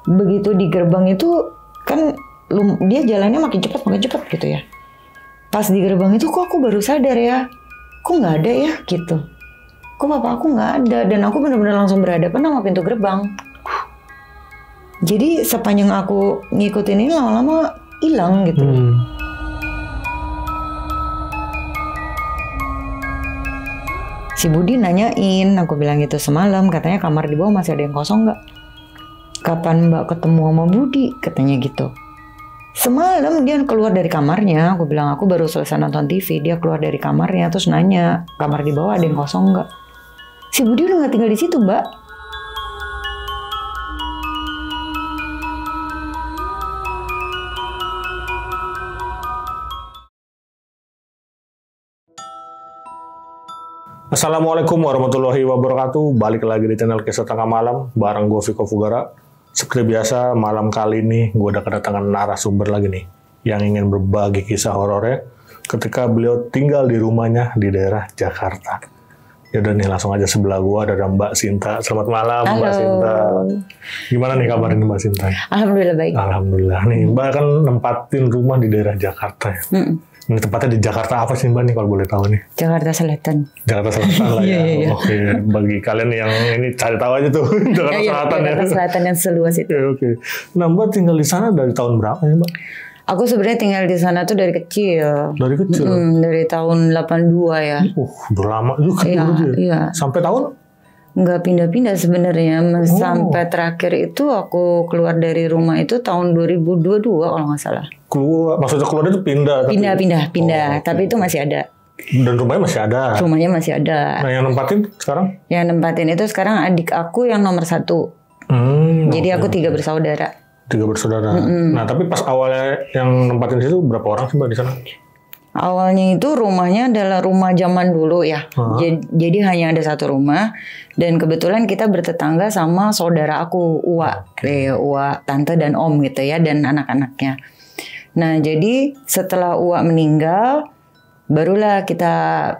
Begitu di gerbang itu kan dia jalannya makin cepat gitu ya. Pas di gerbang itu kok aku baru sadar ya, kok nggak ada ya gitu. Kok papa aku nggak ada, dan aku benar-benar langsung berhadapan sama pintu gerbang. Jadi sepanjang aku ngikutin ini lama-lama hilang gitu. Si Budi nanyain, aku bilang gitu semalam, katanya kamar di bawah masih ada yang kosong nggak? Kapan Mbak ketemu sama Budi? Katanya gitu. Semalam dia keluar dari kamarnya, aku bilang aku baru selesai nonton TV, dia keluar dari kamarnya terus nanya, kamar di bawah ada yang kosong nggak? Si Budi udah nggak tinggal di situ, Mbak. Assalamualaikum warahmatullahi wabarakatuh. Balik lagi di channel Kisah Tengah Malam bareng gue Viko Fugara. Seperti biasa, malam kali ini gue udah kedatangan narasumber lagi nih yang ingin berbagi kisah horornya ketika beliau tinggal di rumahnya di daerah Jakarta. Yaudah nih, langsung aja sebelah gue ada Mbak Sinta. Selamat malam. Halo. Mbak Sinta. Gimana nih kabarnya Mbak Sinta? Alhamdulillah baik. Alhamdulillah. Nih Mbak kan nempatin rumah di daerah Jakarta ya. Ini tempatnya di Jakarta apa sih Mbak nih kalau boleh tahu nih? Jakarta Selatan. Jakarta Selatan lah ya. Iya. Oke, bagi kalian yang ini cari tahu aja tuh Jakarta Selatan ya. Jakarta Selatan yang seluas itu. Oke. Nah Mbak tinggal di sana dari tahun berapa ya Mbak? Aku sebenarnya tinggal di sana tuh dari kecil. Dari kecil? Dari tahun 82 ya. Udah lama juga. Iya. Sampai tahun? Nggak pindah-pindah sebenarnya. Sampai terakhir itu aku keluar dari rumah itu tahun 2022 kalau nggak salah. Maksudnya keluar itu pindah? Pindah. Tapi itu masih ada. Dan rumahnya masih ada? Rumahnya masih ada. Nah yang nempatin sekarang? Yang nempatin itu sekarang adik aku yang nomor 1. Jadi aku 3 bersaudara. 3 bersaudara. Nah tapi pas awalnya yang nempatin situ berapa orang sih Mbak di sana? Awalnya itu rumahnya adalah rumah zaman dulu ya. Jadi hanya ada 1 rumah. Dan kebetulan kita bertetangga sama saudara aku, Uwa, tante dan om gitu ya, dan anak-anaknya. Nah jadi setelah Uwa meninggal, barulah kita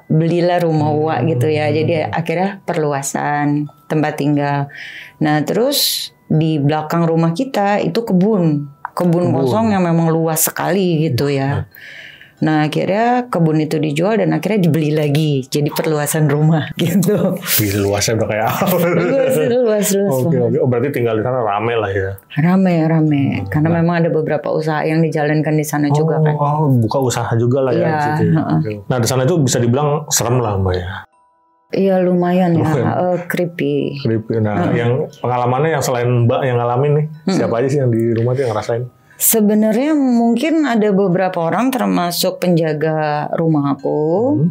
belilah rumah Uwa gitu ya. Jadi akhirnya perluasan tempat tinggal. Nah terus di belakang rumah kita itu kebun kosong yang memang luas sekali gitu ya. Nah akhirnya kebun itu dijual dan akhirnya dibeli lagi, jadi perluasan rumah gitu. Luasnya udah kayak apa? Luas. Oke. Oh, berarti tinggal di sana rame lah ya? Rame. Karena memang ada beberapa usaha yang dijalankan di sana juga kan. Oh, buka usaha juga lah ya di situ. Nah di sana itu bisa dibilang serem lah Mbak ya? Iya lumayan ya, creepy. Nah yang pengalamannya yang selain Mbak yang ngalamin nih, siapa aja sih yang di rumah tuh yang ngerasain? Sebenarnya mungkin ada beberapa orang termasuk penjaga rumah aku,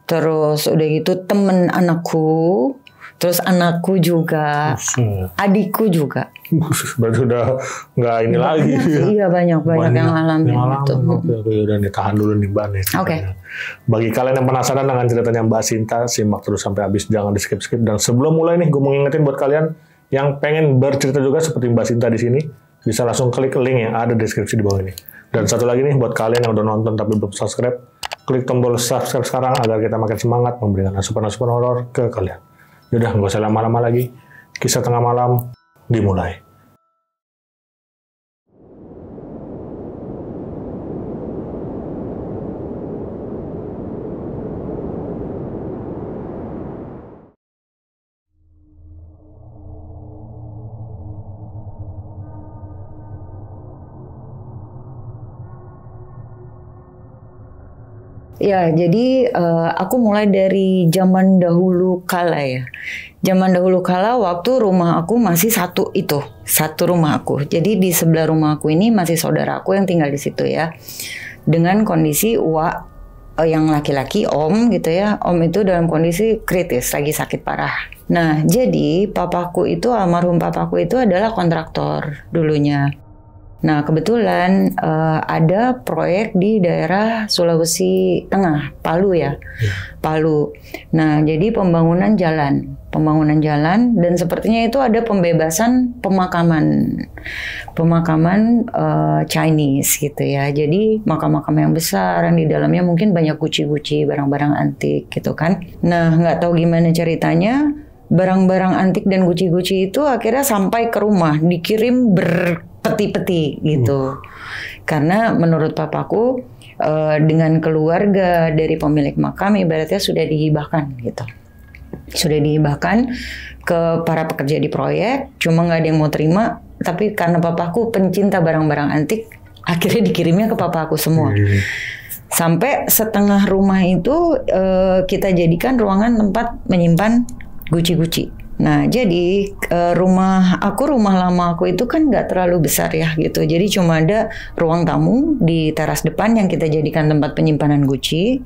terus udah gitu temen anakku, terus anakku juga, adikku juga. Berarti udah nggak ini lagi. Iya banyak yang ngalamin itu. Oke, udah nih tahan dulu nih Mbak nih. Oke. Bagi kalian yang penasaran dengan ceritanya Mbak Sinta, simak terus sampai habis, jangan di skip. Dan sebelum mulai nih, gue mau ngingetin buat kalian yang pengen bercerita juga seperti Mbak Sinta di sini, bisa langsung klik link yang ada di deskripsi di bawah ini. Dan satu lagi nih buat kalian yang udah nonton tapi belum subscribe, klik tombol subscribe sekarang agar kita makin semangat memberikan asupan-asupan horor ke kalian. Yaudah, nggak usah lama-lama lagi. Kisah Tengah Malam dimulai. Ya, jadi aku mulai dari zaman dahulu kala ya. Zaman dahulu kala waktu rumah aku masih satu rumah aku. Jadi di sebelah rumah aku ini masih saudara aku yang tinggal di situ ya. Dengan kondisi Uwa yang laki-laki om gitu ya. Om itu dalam kondisi kritis, lagi sakit parah. Nah, jadi almarhum papaku itu adalah kontraktor dulunya. Nah kebetulan ada proyek di daerah Sulawesi Tengah, Palu ya, Palu. Nah jadi pembangunan jalan dan sepertinya itu ada pembebasan pemakaman Chinese gitu ya. Jadi makam-makam yang besar yang di dalamnya mungkin banyak guci-guci, barang-barang antik gitu kan. Nah nggak tahu gimana ceritanya. barang-barang antik dan guci-guci itu akhirnya sampai ke rumah, dikirim berpeti-peti gitu. Karena menurut papaku dengan keluarga dari pemilik makam ibaratnya sudah dihibahkan gitu. Sudah dihibahkan ke para pekerja di proyek, cuma nggak ada yang mau terima. Tapi karena papaku pencinta barang-barang antik, akhirnya dikirimnya ke papaku semua. Sampai setengah rumah itu kita jadikan ruangan tempat menyimpan guci-guci. Nah, jadi rumah lama aku itu kan nggak terlalu besar ya gitu. Jadi cuma ada ruang tamu di teras depan yang kita jadikan tempat penyimpanan guci.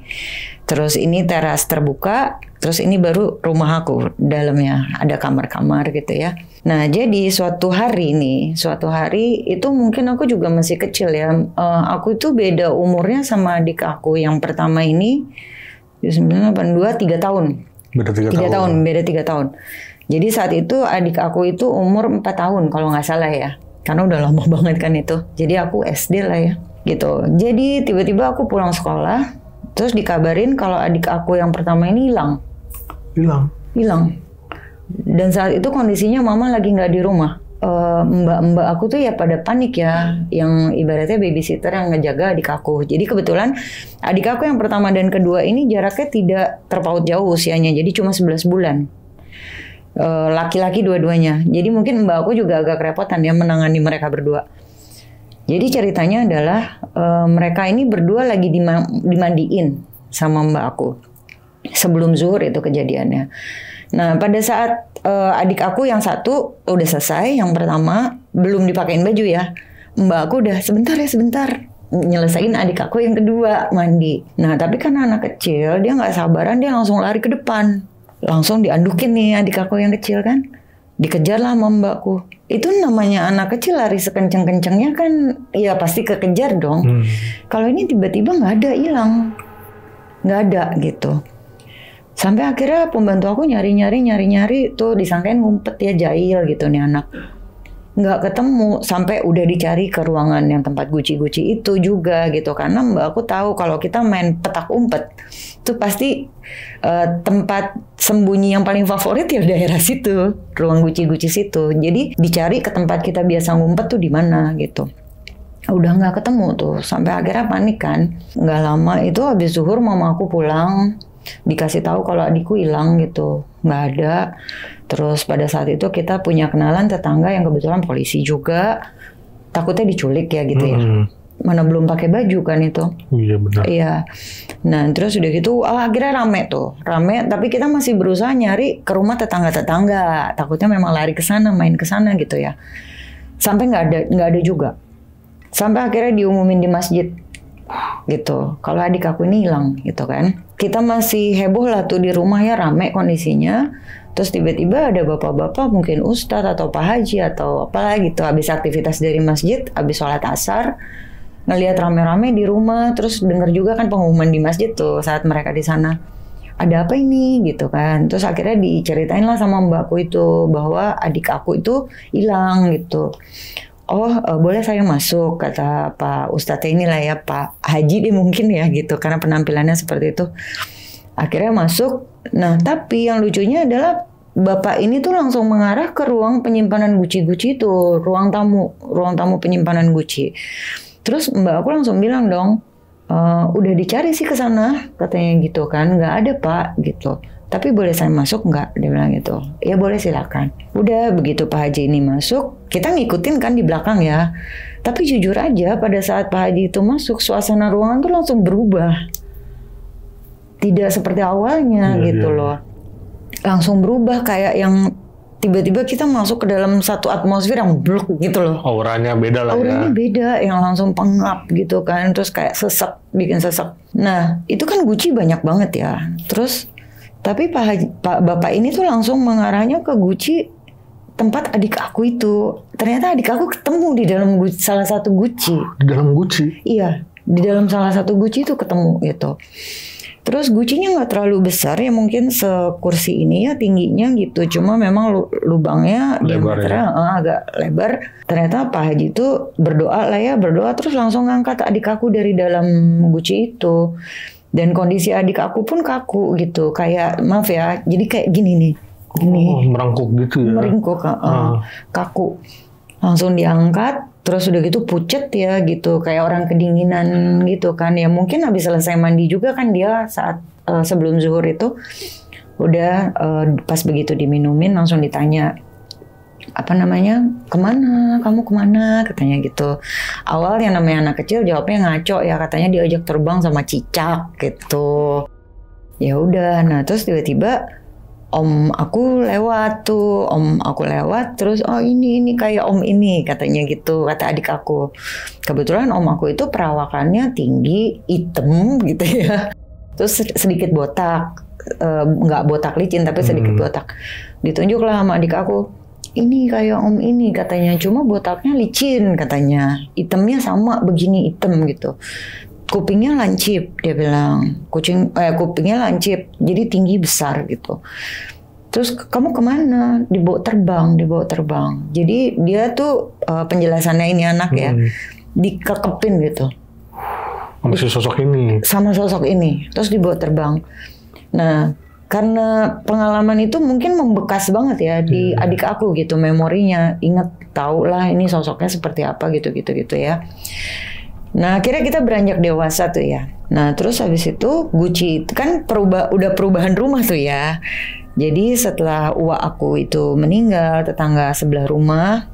Terus ini teras terbuka. Terus ini baru rumah aku, dalamnya ada kamar-kamar gitu ya. Nah, jadi suatu hari itu mungkin aku juga masih kecil ya. Aku itu beda umurnya sama adik aku yang pertama ini 1982, 3 tahun. Beda 3 tahun. Beda 3 tahun. Jadi saat itu adik aku itu umur 4 tahun kalau nggak salah ya. Karena udah lama banget kan itu. Jadi aku SD lah ya gitu. Jadi tiba-tiba aku pulang sekolah. Terus dikabarin kalau adik aku yang pertama ini hilang. Dan saat itu kondisinya mama lagi nggak di rumah. Mbak-mbak aku tuh ya pada panik ya. Yang ibaratnya babysitter yang ngejaga adik aku. Jadi kebetulan adik aku yang pertama dan kedua ini jaraknya tidak terpaut jauh usianya. Jadi cuma 11 bulan. Laki-laki dua-duanya. Jadi mungkin mbak aku juga agak kerepotan ya menangani mereka berdua. Jadi ceritanya adalah mereka ini berdua lagi dimandiin sama mbak aku. Sebelum zuhur itu kejadiannya. Nah pada saat adik aku yang satu udah selesai, yang pertama belum dipakein baju ya. Mbak aku udah sebentar nyelesain adik aku yang kedua mandi. Nah tapi karena anak kecil dia nggak sabaran, dia langsung lari ke depan. Langsung diandukin nih adik aku yang kecil kan. Dikejar lah sama mbakku. Itu namanya anak kecil lari sekenceng-kencengnya kan ya pasti kekejar dong. Kalau ini tiba-tiba nggak ada, hilang. Nggak ada gitu. Sampai akhirnya pembantu aku nyari-nyari tuh disangkain ngumpet ya, jahil gitu nih anak. Nggak ketemu sampai udah dicari ke ruangan yang tempat guci-guci itu juga gitu. Karena mbak aku tahu kalau kita main petak umpet itu pasti tempat sembunyi yang paling favorit ya daerah situ, ruang guci-guci situ. Jadi dicari ke tempat kita biasa ngumpet tuh di mana gitu. Udah nggak ketemu tuh, sampai akhirnya panik kan. Nggak lama itu habis zuhur mama aku pulang, dikasih tahu kalau adikku hilang gitu, nggak ada. Terus pada saat itu kita punya kenalan tetangga yang kebetulan polisi juga, takutnya diculik ya gitu ya. Mana belum pakai baju kan itu. Iya benar. Iya. Nah terus udah gitu akhirnya rame. Tapi kita masih berusaha nyari ke rumah tetangga-tetangga. Takutnya memang lari ke sana, main ke sana gitu ya. Sampai nggak ada juga. Sampai akhirnya diumumin di masjid gitu. Kalau adik aku ini hilang gitu kan. Kita masih heboh lah tuh di rumah ya, rame kondisinya. Terus tiba-tiba ada bapak-bapak mungkin ustadz atau pak haji atau apalah gitu. Habis aktivitas dari masjid, habis sholat asar. Ngelihat rame-rame di rumah, terus denger juga kan pengumuman di masjid tuh saat mereka di sana. Ada apa ini gitu kan. Terus akhirnya diceritain lah sama mbakku itu bahwa adik aku itu hilang gitu. Oh boleh saya masuk, kata Pak Ustadz inilah ya, Pak Haji deh mungkin ya gitu. Karena penampilannya seperti itu. Akhirnya masuk. Nah tapi yang lucunya adalah bapak ini tuh langsung mengarah ke ruang penyimpanan guci-guci itu. Ruang tamu penyimpanan guci. Terus mbak aku langsung bilang dong, udah dicari sih ke sana, katanya gitu kan, nggak ada pak gitu. Tapi boleh saya masuk nggak? Dia bilang gitu. Ya boleh silakan. Udah begitu Pak Haji ini masuk, kita ngikutin kan di belakang ya. Tapi jujur aja pada saat Pak Haji itu masuk, suasana ruangan tuh langsung berubah. Tidak seperti awalnya gitu loh. Langsung berubah kayak yang tiba-tiba kita masuk ke dalam satu atmosfer yang blok gitu loh. Auranya beda lah ya. Auranya beda, yang langsung pengap gitu kan. Terus kayak sesek, bikin sesek. Nah itu kan guci banyak banget ya. Terus tapi Pak Bapak ini tuh langsung mengarahnya ke guci tempat adik aku itu. Ternyata adik aku ketemu di dalam salah satu guci. Di dalam guci? Iya, di dalam salah satu guci itu ketemu gitu. Terus gucinya nggak terlalu besar ya, mungkin sekursi ini ya tingginya gitu. Cuma memang lubangnya diameternya agak lebar. Ternyata Pak Haji itu berdoa terus langsung ngangkat adik aku dari dalam guci itu. Dan kondisi adik aku pun kaku gitu. Kayak maaf ya, jadi kayak gini nih. Gini. Merengkuk gitu ya? Meringkuk, kaku. Langsung diangkat, terus udah gitu pucet ya gitu, kayak orang kedinginan gitu kan. Ya mungkin habis selesai mandi juga kan dia saat sebelum zuhur itu udah pas begitu diminumin langsung ditanya apa namanya, kemana kamu, kemana, katanya gitu. Awal yang namanya anak kecil jawabnya ngaco ya, katanya diajak terbang sama cicak gitu. Ya udah, nah terus tiba-tiba om aku lewat, terus oh ini kayak om ini, katanya gitu, kata adik aku. Kebetulan om aku itu perawakannya tinggi, hitam gitu ya, terus sedikit botak, nggak botak licin tapi sedikit botak. Ditunjuklah sama adik aku, ini kayak om ini, katanya, cuma botaknya licin, katanya, hitamnya sama begini hitam gitu. Kupingnya lancip, dia bilang. Kupingnya lancip, jadi tinggi besar gitu. Terus kamu kemana? Dibawa terbang. Jadi dia tuh penjelasannya ini anak ya, dikekepin gitu. Sama sosok ini. Terus dibawa terbang. Nah, karena pengalaman itu mungkin membekas banget ya di adik aku gitu, memorinya. Ingat, tahu lah ini sosoknya seperti apa gitu ya. Nah akhirnya kita beranjak dewasa tuh ya. Nah terus habis itu Guci kan udah perubahan rumah tuh ya. Jadi setelah uak aku itu meninggal, tetangga sebelah rumah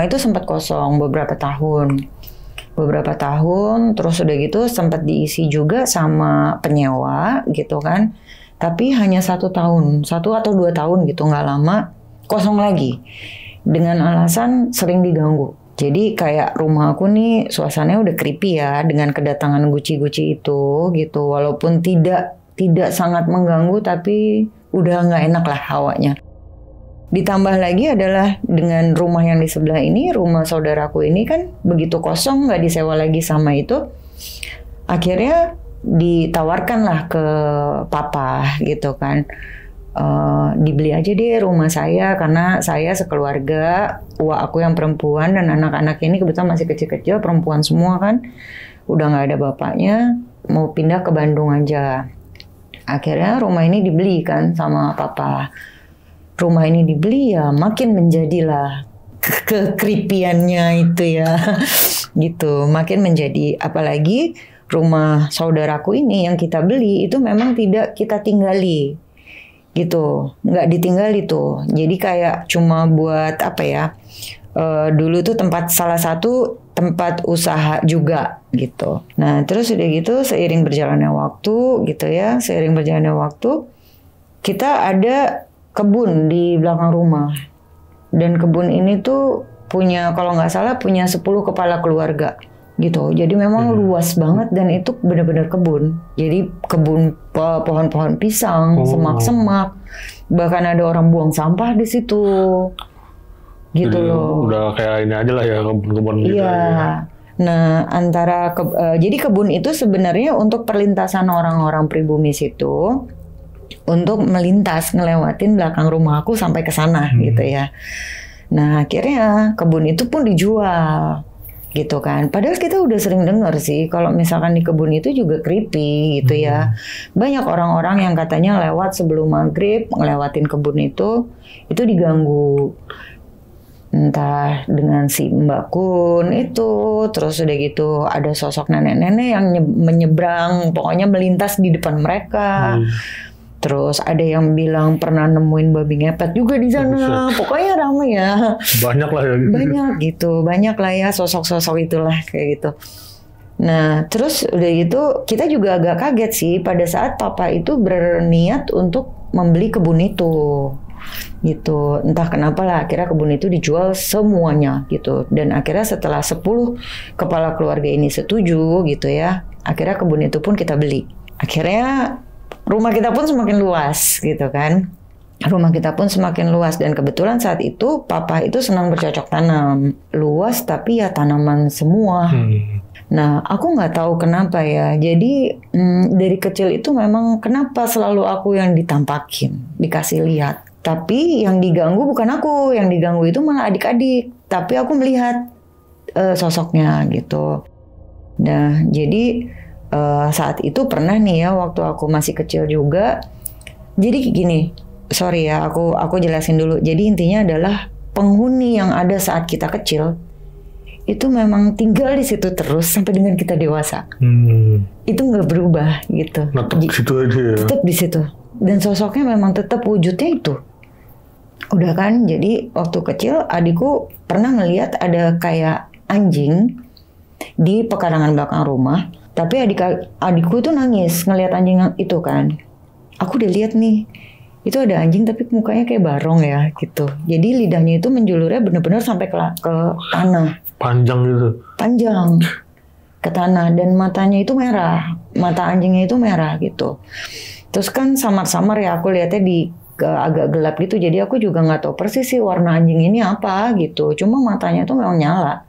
itu sempat kosong beberapa tahun. Terus udah gitu sempat diisi juga sama penyewa gitu kan. Tapi hanya 1 tahun, 1 atau 2 tahun gitu, nggak lama kosong lagi. Dengan alasan sering diganggu. Jadi kayak rumah aku nih suasananya udah creepy ya dengan kedatangan guci-guci itu gitu. Walaupun tidak sangat mengganggu tapi udah nggak enak lah hawanya. Ditambah lagi adalah dengan rumah yang di sebelah ini, rumah saudaraku ini kan begitu kosong, nggak disewa lagi sama itu. Akhirnya ditawarkan lah ke papa gitu kan. Dibeli aja deh rumah saya karena saya sekeluarga, uak aku yang perempuan dan anak-anak ini kebetulan masih kecil-kecil, perempuan semua kan, udah nggak ada bapaknya, mau pindah ke Bandung aja. Akhirnya rumah ini dibeli kan sama papa. Rumah ini dibeli ya makin menjadilah kekripiannya itu ya gitu, makin menjadi. Apalagi rumah saudaraku ini yang kita beli itu memang tidak kita tinggali gitu, nggak ditinggali tuh. Jadi kayak cuma buat apa ya, dulu tuh salah satu tempat usaha juga gitu. Nah terus udah gitu seiring berjalannya waktu gitu ya, kita ada kebun di belakang rumah. Dan kebun ini tuh punya, kalau nggak salah punya 10 kepala keluarga gitu. Jadi memang luas banget dan itu benar-benar kebun. Jadi kebun pohon-pohon pisang, semak-semak. Bahkan ada orang buang sampah di situ. Gitu jadi, loh. Udah kayak ini aja lah ya, kebun-kebun gitu. Iya. Ya. Nah, jadi kebun itu sebenarnya untuk perlintasan orang-orang pribumi situ untuk melintas ngelewatin belakang rumah aku sampai ke sana gitu ya. Nah, akhirnya kebun itu pun dijual. Gitu kan. Padahal kita udah sering dengar sih kalau misalkan di kebun itu juga creepy gitu ya. Banyak orang-orang yang katanya lewat sebelum maghrib ngelewatin kebun itu diganggu. Entah dengan si Mbak Kun itu, terus udah gitu ada sosok nenek-nenek yang menyeberang, pokoknya melintas di depan mereka. Terus ada yang bilang pernah nemuin babi ngepet juga di sana. Pokoknya ramai ya. Banyak lah ya gitu. Banyak lah ya sosok-sosok itulah kayak gitu. Nah, terus udah gitu kita juga agak kaget sih pada saat papa itu berniat untuk membeli kebun itu. Gitu. Entah kenapa lah akhirnya kebun itu dijual semuanya gitu. Dan akhirnya setelah 10 kepala keluarga ini setuju gitu ya, akhirnya kebun itu pun kita beli. Akhirnya rumah kita pun semakin luas gitu kan. Rumah kita pun semakin luas dan kebetulan saat itu papa itu senang bercocok tanam. Luas tapi ya tanaman semua. Nah aku nggak tahu kenapa ya. Jadi dari kecil itu memang kenapa selalu aku yang ditampakin, dikasih lihat. Tapi yang diganggu bukan aku, yang diganggu itu malah adik-adik. Tapi aku melihat sosoknya gitu. Nah jadi saat itu pernah nih ya waktu aku masih kecil juga. Jadi gini, sorry ya, aku jelasin dulu. Jadi intinya adalah penghuni yang ada saat kita kecil itu memang tinggal di situ terus sampai dengan kita dewasa. Itu nggak berubah gitu. Tetap di situ aja ya. Tetap di situ. Dan sosoknya memang tetap wujudnya itu. Udah kan, jadi waktu kecil adikku pernah ngelihat ada kayak anjing di pekarangan belakang rumah. Tapi adikku itu nangis ngelihat anjing itu kan. Aku udah lihat nih, itu ada anjing tapi mukanya kayak barong ya gitu. Jadi lidahnya itu menjulurnya benar-benar sampai ke tanah. Panjang gitu. Panjang ke tanah dan matanya itu merah. Mata anjingnya itu merah gitu. Terus kan samar-samar ya aku lihatnya agak gelap gitu. Jadi aku juga nggak tahu persis sih warna anjing ini apa gitu. Cuma matanya tuh memang nyala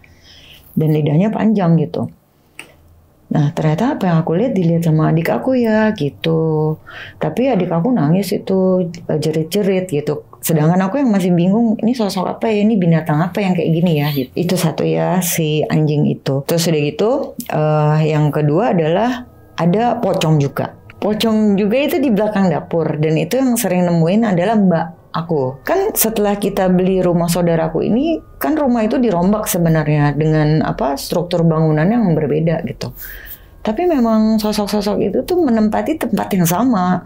dan lidahnya panjang gitu. Nah ternyata apa yang aku lihat dilihat sama adik aku ya gitu. Tapi adik aku nangis itu jerit-jerit gitu. Sedangkan aku yang masih bingung ini sosok apa ya, ini binatang apa yang kayak gini ya gitu. Itu satu ya si anjing itu. Terus udah gitu yang kedua adalah ada pocong juga. Pocong juga itu di belakang dapur. Dan itu yang sering nemuin adalah mbak aku. Kan setelah kita beli rumah saudaraku ini, kan rumah itu dirombak sebenarnya dengan struktur bangunan yang berbeda gitu. Tapi memang sosok-sosok itu tuh menempati tempat yang sama.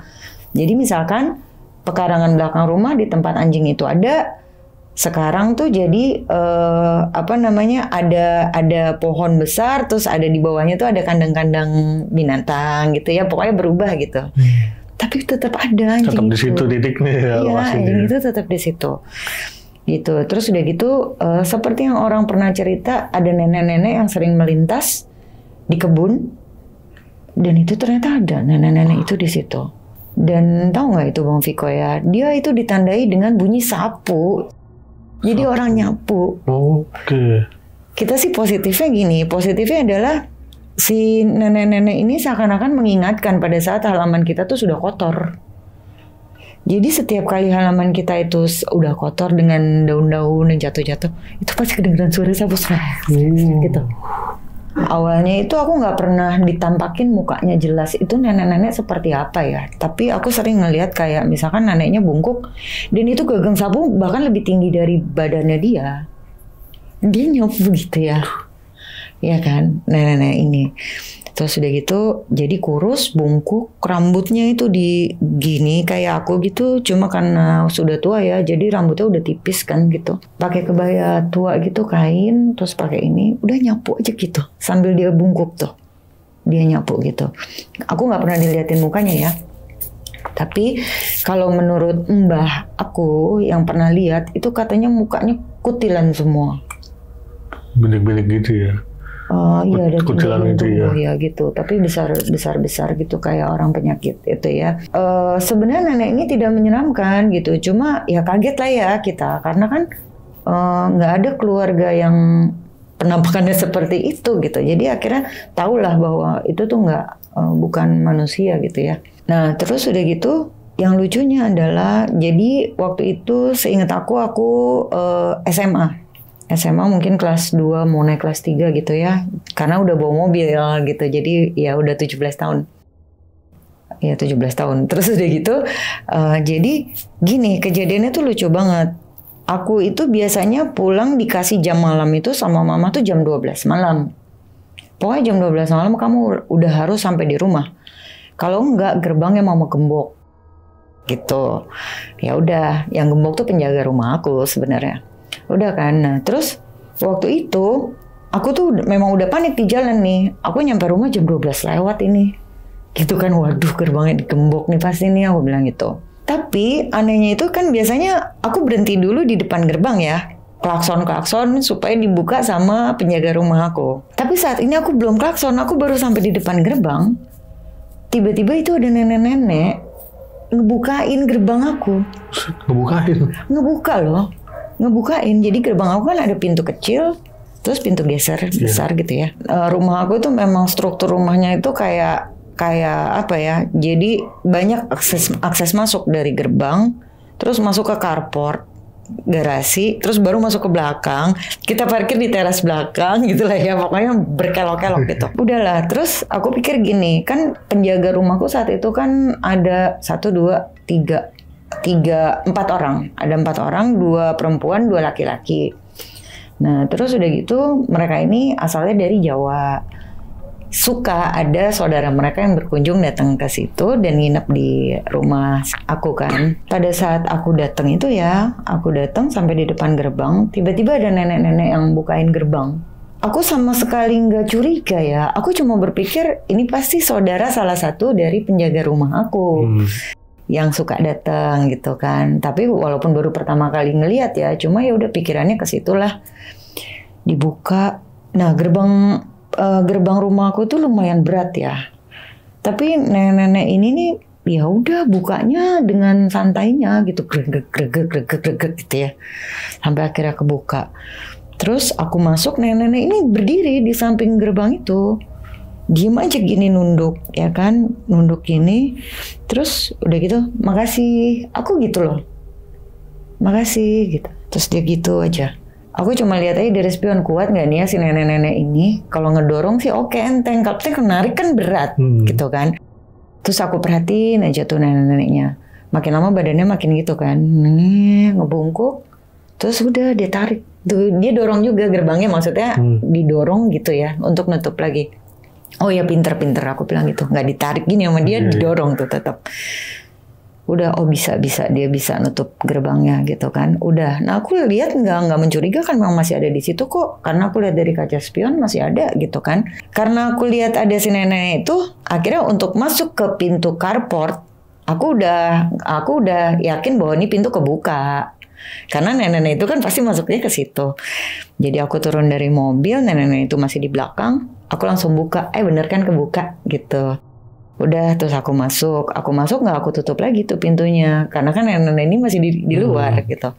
Jadi misalkan pekarangan belakang rumah di tempat anjing itu ada, sekarang tuh jadi ada pohon besar, terus ada di bawahnya tuh ada kandang-kandang binatang gitu ya, pokoknya berubah gitu. Tapi tetap ada anjing. Tetap di situ titiknya ya. Iya, anjing itu tetap di situ. Gitu. Terus udah gitu, seperti yang orang pernah cerita, ada nenek-nenek yang sering melintas di kebun, dan itu ternyata ada nenek-nenek itu di situ. Dan tahu nggak itu Bang Viko ya, dia itu ditandai dengan bunyi sapu. Jadi orang nyapu. Oke. Kita sih positifnya gini, positifnya adalah si nenek-nenek ini seakan-akan mengingatkan pada saat halaman kita tuh sudah kotor. Jadi setiap kali halaman kita itu udah kotor dengan daun-daun yang jatuh-jatuh, itu pasti kedengeran suara sapu gitu. Awalnya itu aku nggak pernah ditampakin mukanya jelas itu nenek-nenek seperti apa ya. Tapi aku sering ngelihat kayak misalkan neneknya bungkuk dan itu gagang sapu bahkan lebih tinggi dari badannya dia. Dia nyapu gitu ya. Ya kan, nenek-nenek ini. Terus udah gitu jadi kurus, bungkuk, rambutnya itu di gini kayak aku gitu. Cuma karena sudah tua ya, jadi rambutnya udah tipis kan gitu. Pakai kebaya tua gitu kain, terus pakai ini, udah nyapu aja gitu. Sambil dia bungkuk tuh, dia nyapu gitu. Aku nggak pernah diliatin mukanya ya. Tapi kalau menurut mbah aku yang pernah lihat itu katanya mukanya kutilan semua. Bilik-bilik gitu ya. Iya ada kutilan itu ya gitu, tapi besar gitu kayak orang penyakit itu ya. Sebenarnya nenek ini tidak menyeramkan gitu, cuma ya kaget lah ya kita karena kan nggak ada keluarga yang penampakannya seperti itu gitu. Jadi akhirnya tahulah bahwa itu tuh bukan manusia gitu ya. Nah terus udah gitu, yang lucunya adalah jadi waktu itu seingat aku SMA mungkin kelas 2 mau naik kelas 3 gitu ya. Karena udah bawa mobil gitu. Jadi ya udah 17 tahun. Ya 17 tahun. Terus udah gitu. Jadi gini kejadiannya tuh lucu banget. Aku itu biasanya pulang dikasih jam malam itu sama mama tuh jam 12 malam. Pokoknya jam 12 malam kamu udah harus sampai di rumah. Kalau enggak gerbangnya mama gembok. Gitu. Ya udah, yang gembok tuh penjaga rumah aku sebenarnya. Udah kan, nah terus waktu itu aku tuh memang udah panik di jalan nih. Aku nyampe rumah jam 12 lewat ini. Gitu kan, waduh gerbangnya digembok nih pasti nih aku bilang gitu. Tapi anehnya itu kan biasanya aku berhenti dulu di depan gerbang ya. Klakson supaya dibuka sama penjaga rumah aku. Tapi saat ini aku belum klakson, aku baru sampai di depan gerbang. Tiba-tiba itu ada nenek-nenek ngebukain gerbang aku. Ngebuka loh. Ngebukain, jadi gerbang aku kan ada pintu kecil, terus pintu geser besar gitu ya. Rumah aku itu memang struktur rumahnya itu kayak apa ya? Jadi banyak akses masuk dari gerbang, terus masuk ke carport, garasi, terus baru masuk ke belakang. Kita parkir di teras belakang gitu lah ya, pokoknya berkelok-kelok gitu. Udahlah, terus aku pikir gini, kan penjaga rumahku saat itu kan ada 1, 2, 3 empat orang. Ada 4 orang, 2 perempuan, 2 laki-laki. Nah, terus udah gitu mereka ini asalnya dari Jawa. Suka ada saudara mereka yang berkunjung datang ke situ dan nginep di rumah aku kan. Pada saat aku datang itu ya, aku datang sampai di depan gerbang, tiba-tiba ada nenek-nenek yang bukain gerbang. Aku sama sekali nggak curiga ya. Aku cuma berpikir ini pasti saudara salah satu dari penjaga rumah aku yang suka datang gitu kan. Tapi walaupun baru pertama kali ngelihat ya, cuma ya udah pikirannya ke situlah. Dibuka. Nah, gerbang rumah aku tuh lumayan berat ya. Tapi nenek-nenek ini nih ya udah bukanya dengan santainya gitu, greget gitu ya. Sampai akhirnya kebuka. Terus aku masuk, nenek-nenek ini berdiri di samping gerbang itu. Diem aja gini nunduk, ya kan? Nunduk gini. Terus udah gitu, makasih. Aku gitu loh. Makasih gitu. Terus dia gitu aja. Aku cuma lihat aja dari spion, kuat nggak nih ya si nenek-nenek ini. Kalau ngedorong sih oke enteng, kalau narik kan berat gitu kan. Terus aku perhatiin aja tuh nenek-neneknya. Makin lama badannya makin gitu kan. Ngebungkuk. Terus udah dia tarik. Tuh, dia dorong juga gerbangnya, maksudnya didorong gitu ya untuk nutup lagi. Oh ya pinter-pinter aku bilang gitu. Nggak ditarik gini sama dia, didorong tuh tetap. Udah, oh bisa dia bisa nutup gerbangnya gitu kan. Udah, nah aku lihat nggak mencurigakan, memang masih ada di situ kok. Karena aku lihat dari kaca spion masih ada gitu kan. Karena aku lihat ada si nenek itu, akhirnya untuk masuk ke pintu carport, aku udah yakin bahwa ini pintu kebuka. Karena nenek-nenek itu kan pasti masuknya ke situ. Jadi aku turun dari mobil, nenek-nenek itu masih di belakang. Aku langsung buka, bener kan kebuka gitu. Udah, terus aku masuk nggak aku tutup lagi tuh pintunya, karena kan nenek-nenek ini masih di luar gitu.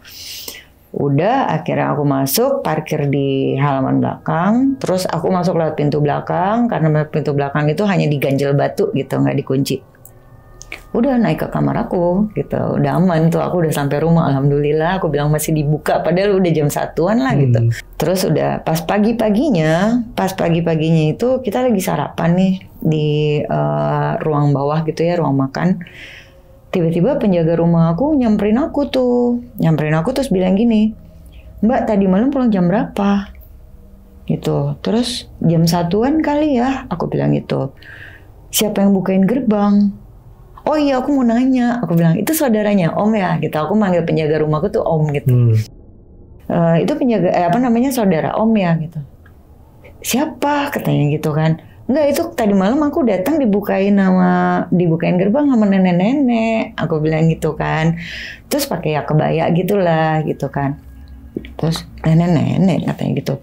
Udah, akhirnya aku masuk, parkir di halaman belakang, terus aku masuk lewat pintu belakang, karena pintu belakang itu hanya diganjel batu gitu, nggak dikunci. Udah naik ke kamar aku gitu, udah aman tuh, aku udah sampai rumah, alhamdulillah. Aku bilang masih dibuka, padahal udah jam 1-an lah gitu. Terus udah pas pagi-paginya itu kita lagi sarapan nih di ruang bawah gitu ya, ruang makan. Tiba-tiba penjaga rumah aku nyamperin aku terus bilang gini, "Mbak, tadi malam pulang jam berapa?" Gitu. Terus jam 1-an kali ya, aku bilang gitu. "Siapa yang bukain gerbang?" "Oh iya, aku mau nanya." Aku bilang, "Itu saudaranya Om ya?" Gitu. Aku manggil penjaga rumahku tuh Om gitu. Itu penjaga saudara Om ya gitu. "Siapa?" katanya gitu kan. "Enggak, itu tadi malam aku datang dibukain gerbang sama nenek-nenek." Aku bilang gitu kan. Terus pakai ya kebaya gitulah gitu kan. Terus nenek-nenek katanya gitu.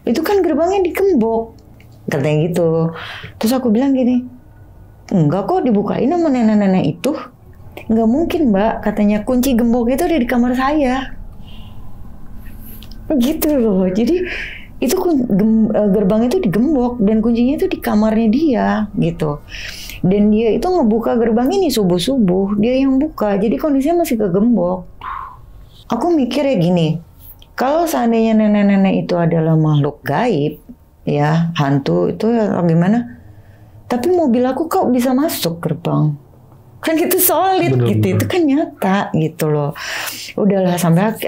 "Itu kan gerbangnya digembok." Katanya gitu. Terus aku bilang gini, "Enggak kok, dibukain sama nenek-nenek itu." "Enggak mungkin Mbak," katanya, "kunci gembok itu ada di kamar saya." Gitu loh. Jadi itu gerbang itu digembok dan kuncinya itu di kamarnya dia gitu. Dan dia itu ngebuka gerbang ini subuh-subuh, dia yang buka. Jadi kondisinya masih kegembok. Aku mikir ya gini, kalau seandainya nenek-nenek itu adalah makhluk gaib, ya hantu itu ya gimana? Tapi mobil aku kok bisa masuk gerbang? Kan itu solid gitu, itu kan nyata gitu loh. Udahlah, sampai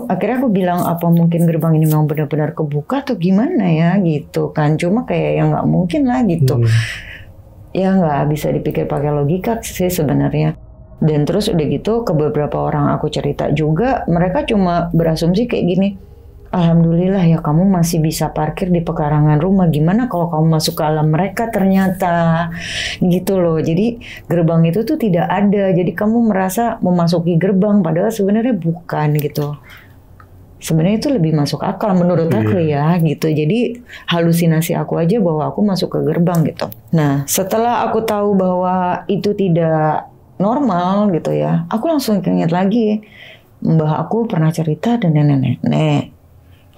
akhirnya aku bilang, apa mungkin gerbang ini memang benar-benar kebuka atau gimana ya gitu kan. Cuma kayak yang nggak mungkin lah gitu. Ya nggak bisa dipikir pakai logika sih sebenarnya. Dan terus udah gitu ke beberapa orang aku cerita juga, mereka cuma berasumsi kayak gini, "Alhamdulillah ya kamu masih bisa parkir di pekarangan rumah. Gimana kalau kamu masuk ke alam mereka ternyata." Gitu loh. Jadi gerbang itu tuh tidak ada. Jadi kamu merasa memasuki gerbang padahal sebenarnya bukan gitu. Sebenarnya itu lebih masuk akal menurut aku ya gitu. Jadi halusinasi aku aja bahwa aku masuk ke gerbang gitu. Nah, setelah aku tahu bahwa itu tidak normal gitu ya, aku langsung ingat lagi mbah aku pernah cerita ada nenek-nenek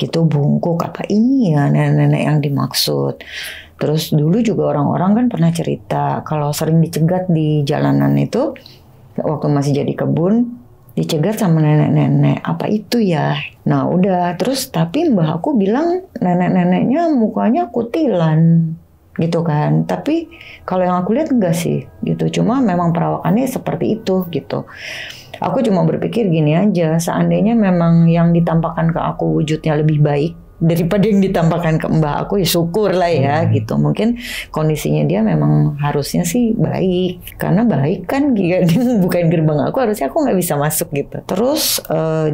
gitu bungkuk, apa ini ya nenek-nenek yang dimaksud. Terus dulu juga orang-orang kan pernah cerita kalau sering dicegat di jalanan itu waktu masih jadi kebun, dicegat sama nenek-nenek, apa itu ya. Nah udah, terus tapi mbah aku bilang nenek-neneknya mukanya kutilan gitu kan. Tapi kalau yang aku lihat enggak sih gitu, cuma memang perawakannya seperti itu gitu. Aku cuma berpikir gini aja, seandainya memang yang ditampakkan ke aku wujudnya lebih baik daripada yang ditampakkan ke mbak aku, ya syukur lah ya gitu. Mungkin kondisinya dia memang harusnya sih baik, karena baik kan bukan gerbang aku, harusnya aku nggak bisa masuk gitu. Terus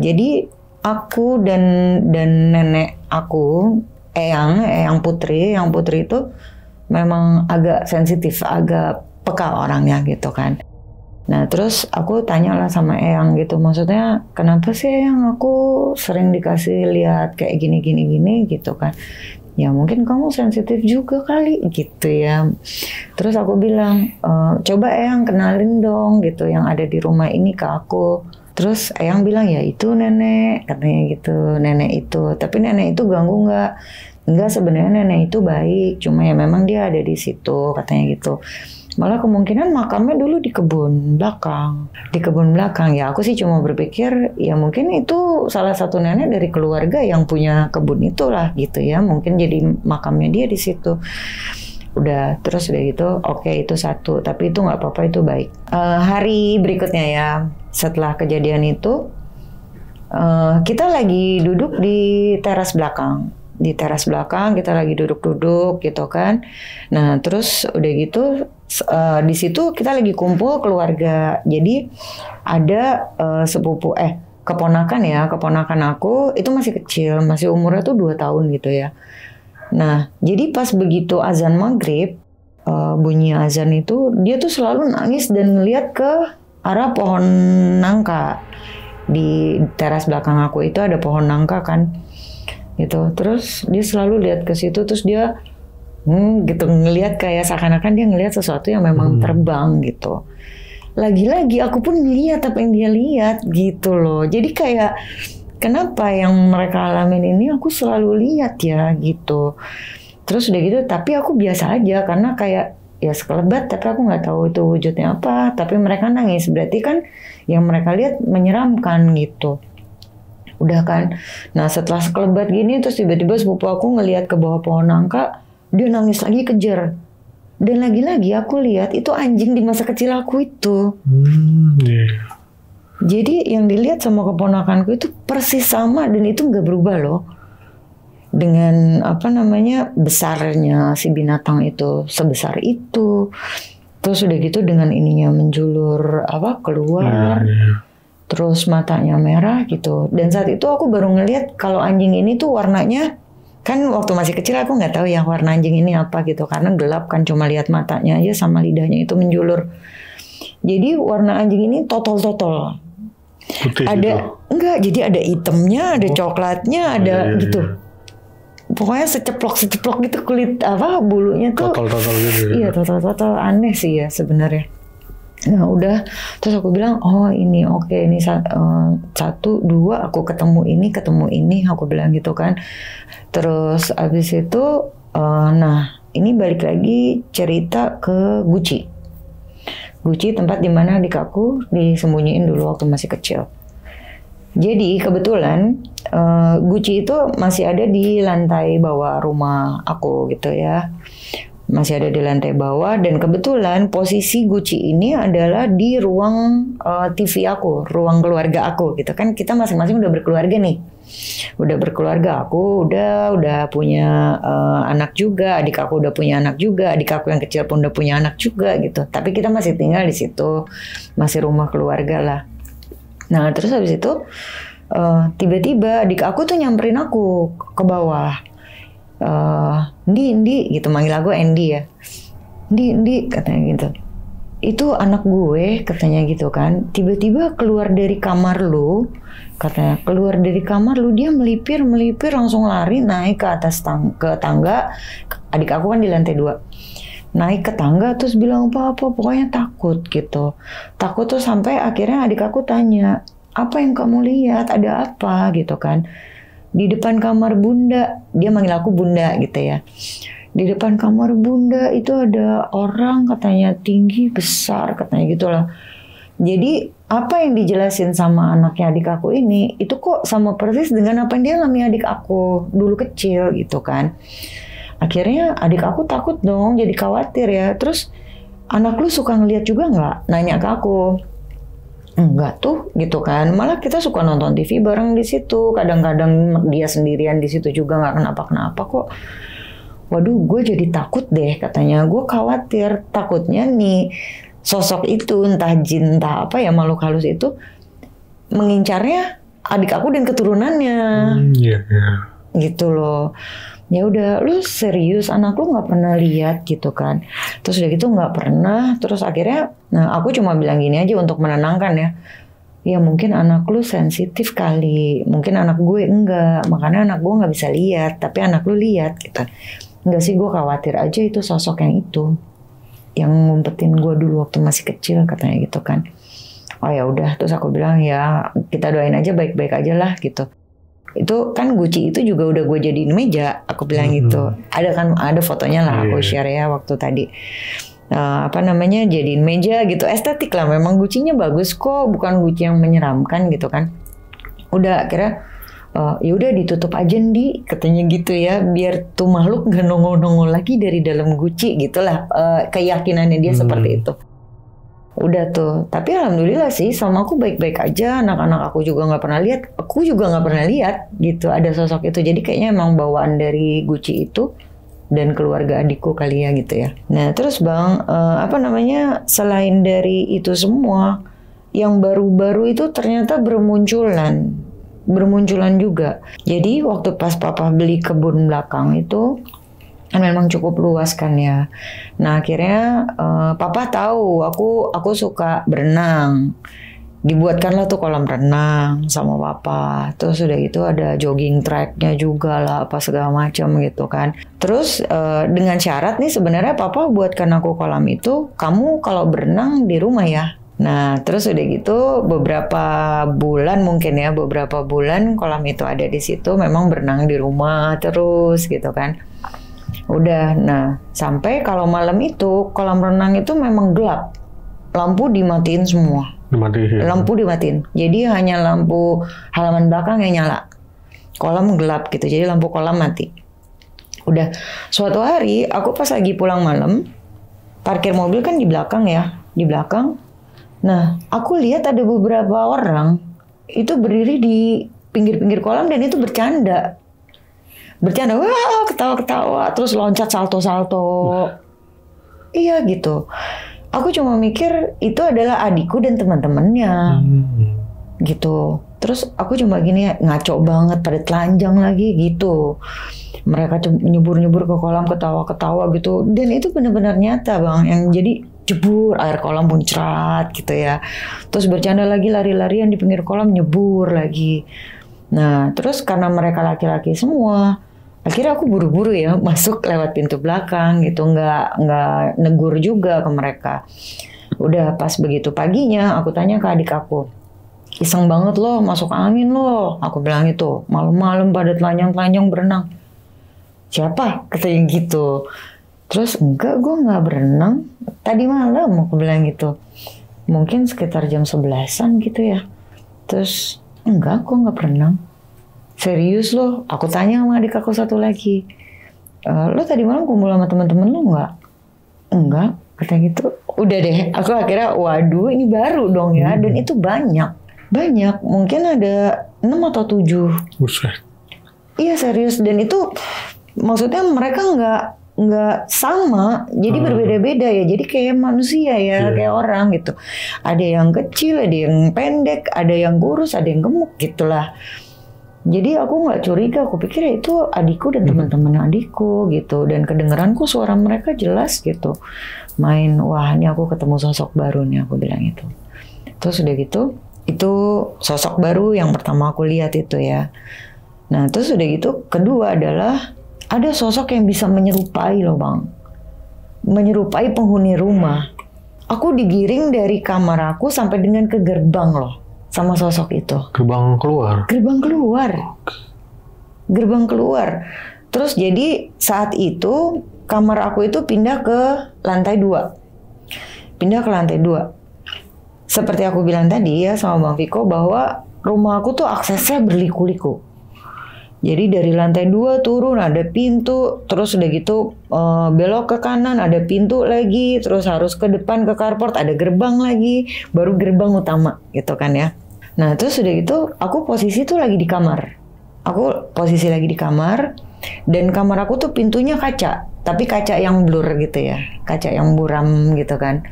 jadi aku dan nenek aku, Eyang Putri itu memang agak sensitif, agak peka orangnya gitu kan. Nah terus aku tanyalah sama Eyang gitu, maksudnya kenapa sih Eyang aku sering dikasih lihat kayak gini gitu kan. Ya mungkin kamu sensitif juga kali gitu ya. Terus aku bilang, coba Eyang kenalin dong gitu yang ada di rumah ini ke aku. Terus Eyang bilang, ya itu nenek, katanya gitu, nenek itu. Tapi nenek itu ganggu nggak? Enggak, sebenarnya nenek itu baik, cuma ya memang dia ada di situ, katanya gitu. Malah kemungkinan makamnya dulu di kebun belakang. Di kebun belakang, ya aku sih cuma berpikir ya mungkin itu salah satu nenek dari keluarga yang punya kebun itulah gitu ya. Mungkin jadi makamnya dia di situ. Udah, terus udah gitu, oke itu satu. Tapi itu nggak apa-apa, itu baik. Hari berikutnya ya, setelah kejadian itu, kita lagi duduk di teras belakang. Di teras belakang kita lagi duduk-duduk gitu kan. Nah terus udah gitu di situ kita lagi kumpul keluarga. Jadi ada sepupu keponakan aku itu masih kecil, masih umurnya tuh 2 tahun gitu ya. Nah jadi pas begitu azan maghrib, bunyi azan itu dia tuh selalu nangis dan ngeliat ke arah pohon nangka. Di teras belakang aku itu ada pohon nangka kan gitu. Terus dia selalu lihat ke situ, terus dia gitu ngelihat kayak seakan-akan dia ngelihat sesuatu yang memang terbang gitu. Lagi-lagi aku pun ngelihat apa yang dia lihat gitu loh. Jadi kayak kenapa yang mereka alamin ini aku selalu lihat ya gitu. Terus udah gitu, tapi aku biasa aja karena kayak ya sekelebat, tapi aku nggak tahu itu wujudnya apa. Tapi mereka nangis, berarti kan yang mereka lihat menyeramkan gitu. Udah kan. Nah setelah sekelebat gini terus tiba-tiba sepupu aku ngelihat ke bawah pohon nangka, dia nangis lagi kejar. Dan lagi-lagi aku lihat itu anjing di masa kecil aku itu. Jadi yang dilihat sama keponakanku itu persis sama dan itu nggak berubah loh. Dengan besarnya si binatang itu sebesar itu. Terus udah gitu dengan ininya menjulur keluar. Terus matanya merah gitu. Dan saat itu aku baru ngeliat kalau anjing ini tuh warnanya, kan waktu masih kecil aku nggak tahu ya warna anjing ini apa gitu, karena gelap kan, cuma lihat matanya aja sama lidahnya itu menjulur. Jadi warna anjing ini totol-totol. Putih ada gitu. Enggak, jadi ada hitamnya, ada coklatnya, ada gitu. Pokoknya seceplok gitu kulit bulunya tuh. Totol gitu. Iya, totol aneh sih ya sebenarnya. Nah udah, terus aku bilang ini oke, ini 1, 2 aku ketemu ini aku bilang gitu kan. Terus abis itu nah ini balik lagi cerita ke Guci tempat dimana adik aku disembunyiin dulu waktu masih kecil. Jadi kebetulan Guci itu masih ada di lantai bawah rumah aku gitu ya. Masih ada di lantai bawah, dan kebetulan posisi Guci ini adalah di ruang TV aku, ruang keluarga aku gitu kan. Kita masing-masing udah berkeluarga nih. Udah berkeluarga, aku udah punya anak juga, adik aku udah punya anak juga, adik aku yang kecil pun udah punya anak juga gitu. Tapi kita masih tinggal di situ, masih rumah keluarga lah. Nah, terus habis itu tiba-tiba adik aku tuh nyamperin aku ke bawah. Ndi gitu, manggil aku Andy ya. Ndi katanya gitu. Itu anak gue katanya gitu kan. Tiba-tiba keluar dari kamar lu, katanya keluar dari kamar lu, dia melipir langsung lari naik ke atas ke tangga. Adik aku kan di lantai 2. Naik ke tangga terus bilang apa pokoknya takut gitu. Takut tuh sampai akhirnya adik aku tanya, "Apa yang kamu lihat? Ada apa?" gitu kan. Di depan kamar bunda, dia manggil aku bunda gitu ya. Di depan kamar bunda itu ada orang katanya tinggi besar katanya gitulah. Jadi apa yang dijelasin sama anaknya adik aku ini itu kok sama persis dengan apa yang dia alami adik aku dulu kecil gitu kan. Akhirnya adik aku takut dong, jadi khawatir ya. Terus anak lu suka ngeliat juga nggak? Nanya ke aku. Enggak tuh gitu kan, malah kita suka nonton TV bareng di situ. Kadang-kadang dia sendirian di situ juga nggak kenapa-kenapa kok. Waduh, gue jadi takut deh katanya. Gue khawatir, takutnya nih sosok itu entah jin entah apa ya, makhluk halus itu mengincarnya adik aku dan keturunannya. Gitu loh. Ya udah, lu serius anak lu nggak pernah lihat gitu kan? Terus udah gitu nggak pernah. Terus akhirnya, nah aku cuma bilang gini aja untuk menenangkan ya. Ya mungkin anak lu sensitif kali, mungkin anak gue enggak, makanya anak gue nggak bisa lihat, tapi anak lu lihat gitu. Enggak sih, gue khawatir aja itu sosok yang itu, yang ngumpetin gue dulu waktu masih kecil katanya gitu kan. Oh ya udah, terus aku bilang ya kita doain aja baik-baik aja lah gitu. Itu kan guci itu juga udah gue jadiin meja, aku bilang gitu. Ada fotonya lah, aku share ya waktu tadi. Jadiin meja gitu, estetik lah. Memang gucinya bagus kok, bukan guci yang menyeramkan gitu kan. Udah akhirnya ya udah ditutup aja Ndi, katanya gitu ya, biar tuh makhluk gak nongol-nongol lagi dari dalam guci gitulah. Keyakinannya dia seperti itu. Udah tuh, tapi alhamdulillah sih sama aku baik-baik aja. Anak-anak aku juga nggak pernah lihat, aku juga nggak pernah lihat gitu ada sosok itu. Jadi kayaknya emang bawaan dari guci itu dan keluarga adikku kali ya gitu ya. Nah terus bang, selain dari itu semua, yang baru-baru itu ternyata bermunculan juga. Jadi waktu pas papa beli kebun belakang itu kan memang cukup luas kan ya. Nah akhirnya papa tahu aku suka berenang. Dibuatkanlah tuh kolam renang sama papa. Terus udah gitu ada jogging tracknya juga lah, apa segala macam gitu kan. Terus dengan syarat nih sebenarnya papa buatkan aku kolam itu, kamu kalau berenang di rumah ya. Nah terus udah gitu beberapa bulan kolam itu ada di situ, memang berenang di rumah terus gitu kan. Udah, nah sampai kalau malam itu kolam renang itu memang gelap, lampu dimatiin semua. Lampu dimatiin, jadi hanya lampu halaman belakang yang nyala, kolam gelap gitu, jadi lampu kolam mati. Udah, suatu hari aku pas lagi pulang malam, parkir mobil kan di belakang ya, di belakang. Nah aku lihat ada beberapa orang itu berdiri di pinggir-pinggir kolam dan itu bercanda, wah ketawa-ketawa, terus loncat salto-salto. Iya gitu. Aku cuma mikir itu adalah adikku dan teman-temannya. Gitu. Terus aku cuma gini, ngaco banget, pada telanjang lagi gitu. Mereka nyebur-nyebur ke kolam, ketawa-ketawa gitu. Dan itu benar-benar nyata bang, yang jadi jebur, air kolam muncrat gitu ya. Terus bercanda lagi, lari-larian di pinggir kolam, nyebur lagi. Nah terus karena mereka laki-laki semua, akhirnya aku buru-buru ya masuk lewat pintu belakang gitu, nggak negur juga ke mereka. Udah pas begitu paginya aku tanya ke adik aku, iseng banget loh masuk angin loh, aku bilang itu, malam-malam pada telanjang-telanjang berenang. Siapa? Katanya gitu. Terus enggak, gue nggak berenang tadi malam, aku bilang gitu. Mungkin sekitar jam 11-an gitu ya. Terus enggak, gue nggak berenang. Serius loh? Aku tanya sama adik aku satu lagi. Lo tadi malam kumpul sama teman-teman lo nggak? Enggak, katanya gitu. Udah deh, aku akhirnya waduh ini baru dong ya. Dan itu banyak. Mungkin ada 6 atau 7. Buset. Iya serius, dan itu maksudnya mereka nggak sama, jadi berbeda-beda ya, jadi kayak manusia ya, kayak orang gitu. Ada yang kecil, ada yang pendek, ada yang kurus, ada yang gemuk gitulah. Jadi aku nggak curiga, aku pikir ya itu adikku dan teman-teman adikku gitu, dan kedengeranku suara mereka jelas gitu. Main, wah ini aku ketemu sosok baru nih, aku bilang itu. Terus udah gitu, itu sosok baru yang pertama aku lihat itu ya. Nah terus udah gitu, kedua adalah ada sosok yang bisa menyerupai loh bang, menyerupai penghuni rumah. Aku digiring dari kamar aku sampai dengan ke gerbang loh, sama sosok itu. Gerbang keluar. Terus jadi saat itu kamar aku itu pindah ke lantai 2. Seperti aku bilang tadi ya sama Bang Viko, bahwa rumah aku tuh aksesnya berliku-liku. Jadi dari lantai 2 turun ada pintu, terus udah gitu belok ke kanan ada pintu lagi, terus harus ke depan ke carport ada gerbang lagi, baru gerbang utama gitu kan ya. Nah terus udah gitu aku posisi tuh lagi di kamar. Aku posisi lagi di kamar dan kamar aku tuh pintunya kaca, tapi kaca yang blur gitu ya, kaca yang buram gitu kan.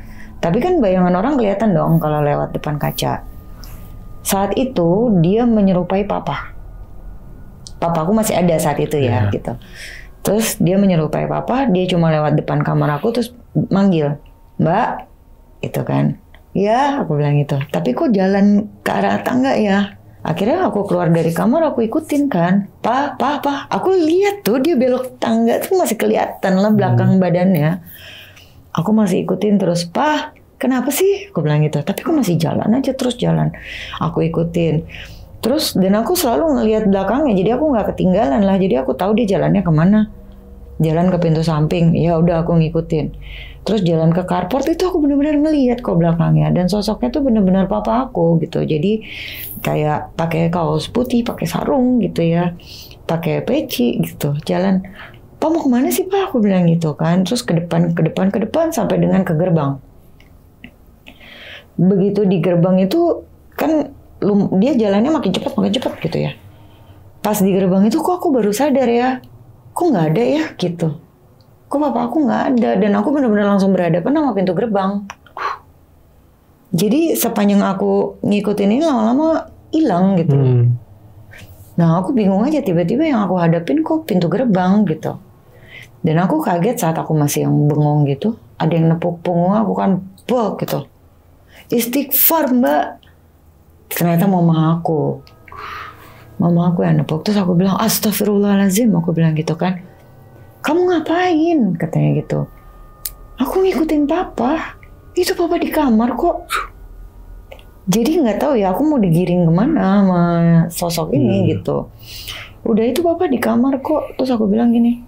Tapi kan bayangan orang kelihatan dong kalau lewat depan kaca. Saat itu dia menyerupai papa. Papa aku masih ada saat itu ya gitu. Terus dia menyerupai papa, dia cuma lewat depan kamar aku terus manggil, "Mbak," gitu kan. "Ya," aku bilang gitu. "Tapi kok jalan ke arah tangga ya?" Akhirnya aku keluar dari kamar, aku ikutin kan. Pa. Aku lihat tuh dia belok tangga tuh masih kelihatan lah belakang badannya. Aku masih ikutin terus, "Pa, kenapa sih?" Aku bilang gitu. "Tapi kok masih jalan aja terus jalan." Aku ikutin. Terus dan aku selalu ngelihat belakangnya, jadi aku nggak ketinggalan lah. Jadi aku tahu dia jalannya kemana. Jalan ke pintu samping, ya udah aku ngikutin. Terus jalan ke carport itu aku benar-benar ngelihat kok belakangnya. Dan sosoknya tuh benar-benar papa aku gitu. Jadi kayak pakai kaos putih, pakai sarung gitu ya, pakai peci gitu. Jalan, "Pa mau kemana sih Pa?" Aku bilang gitu kan. Terus ke depan sampai dengan ke gerbang. Begitu di gerbang itu kan dia jalannya makin cepat gitu ya. Pas di gerbang itu kok aku baru sadar ya, kok nggak ada ya gitu. Kok papa aku nggak ada dan aku benar-benar langsung berhadapan sama pintu gerbang. Jadi sepanjang aku ngikutin ini lama-lama hilang gitu. Nah aku bingung aja tiba-tiba yang aku hadapin kok pintu gerbang gitu. Dan aku kaget saat aku masih yang bengong gitu, ada yang nepuk punggung aku kan, bok gitu. "Istighfar Mbak." Ternyata mama aku yang nepuk. Terus aku bilang, "Astagfirullahaladzim," aku bilang gitu kan. "Kamu ngapain?" katanya gitu. "Aku ngikutin papa. Itu papa di kamar kok." Jadi nggak tahu ya aku mau digiring kemana sama sosok ini gitu. "Udah itu papa di kamar kok." Terus aku bilang gini,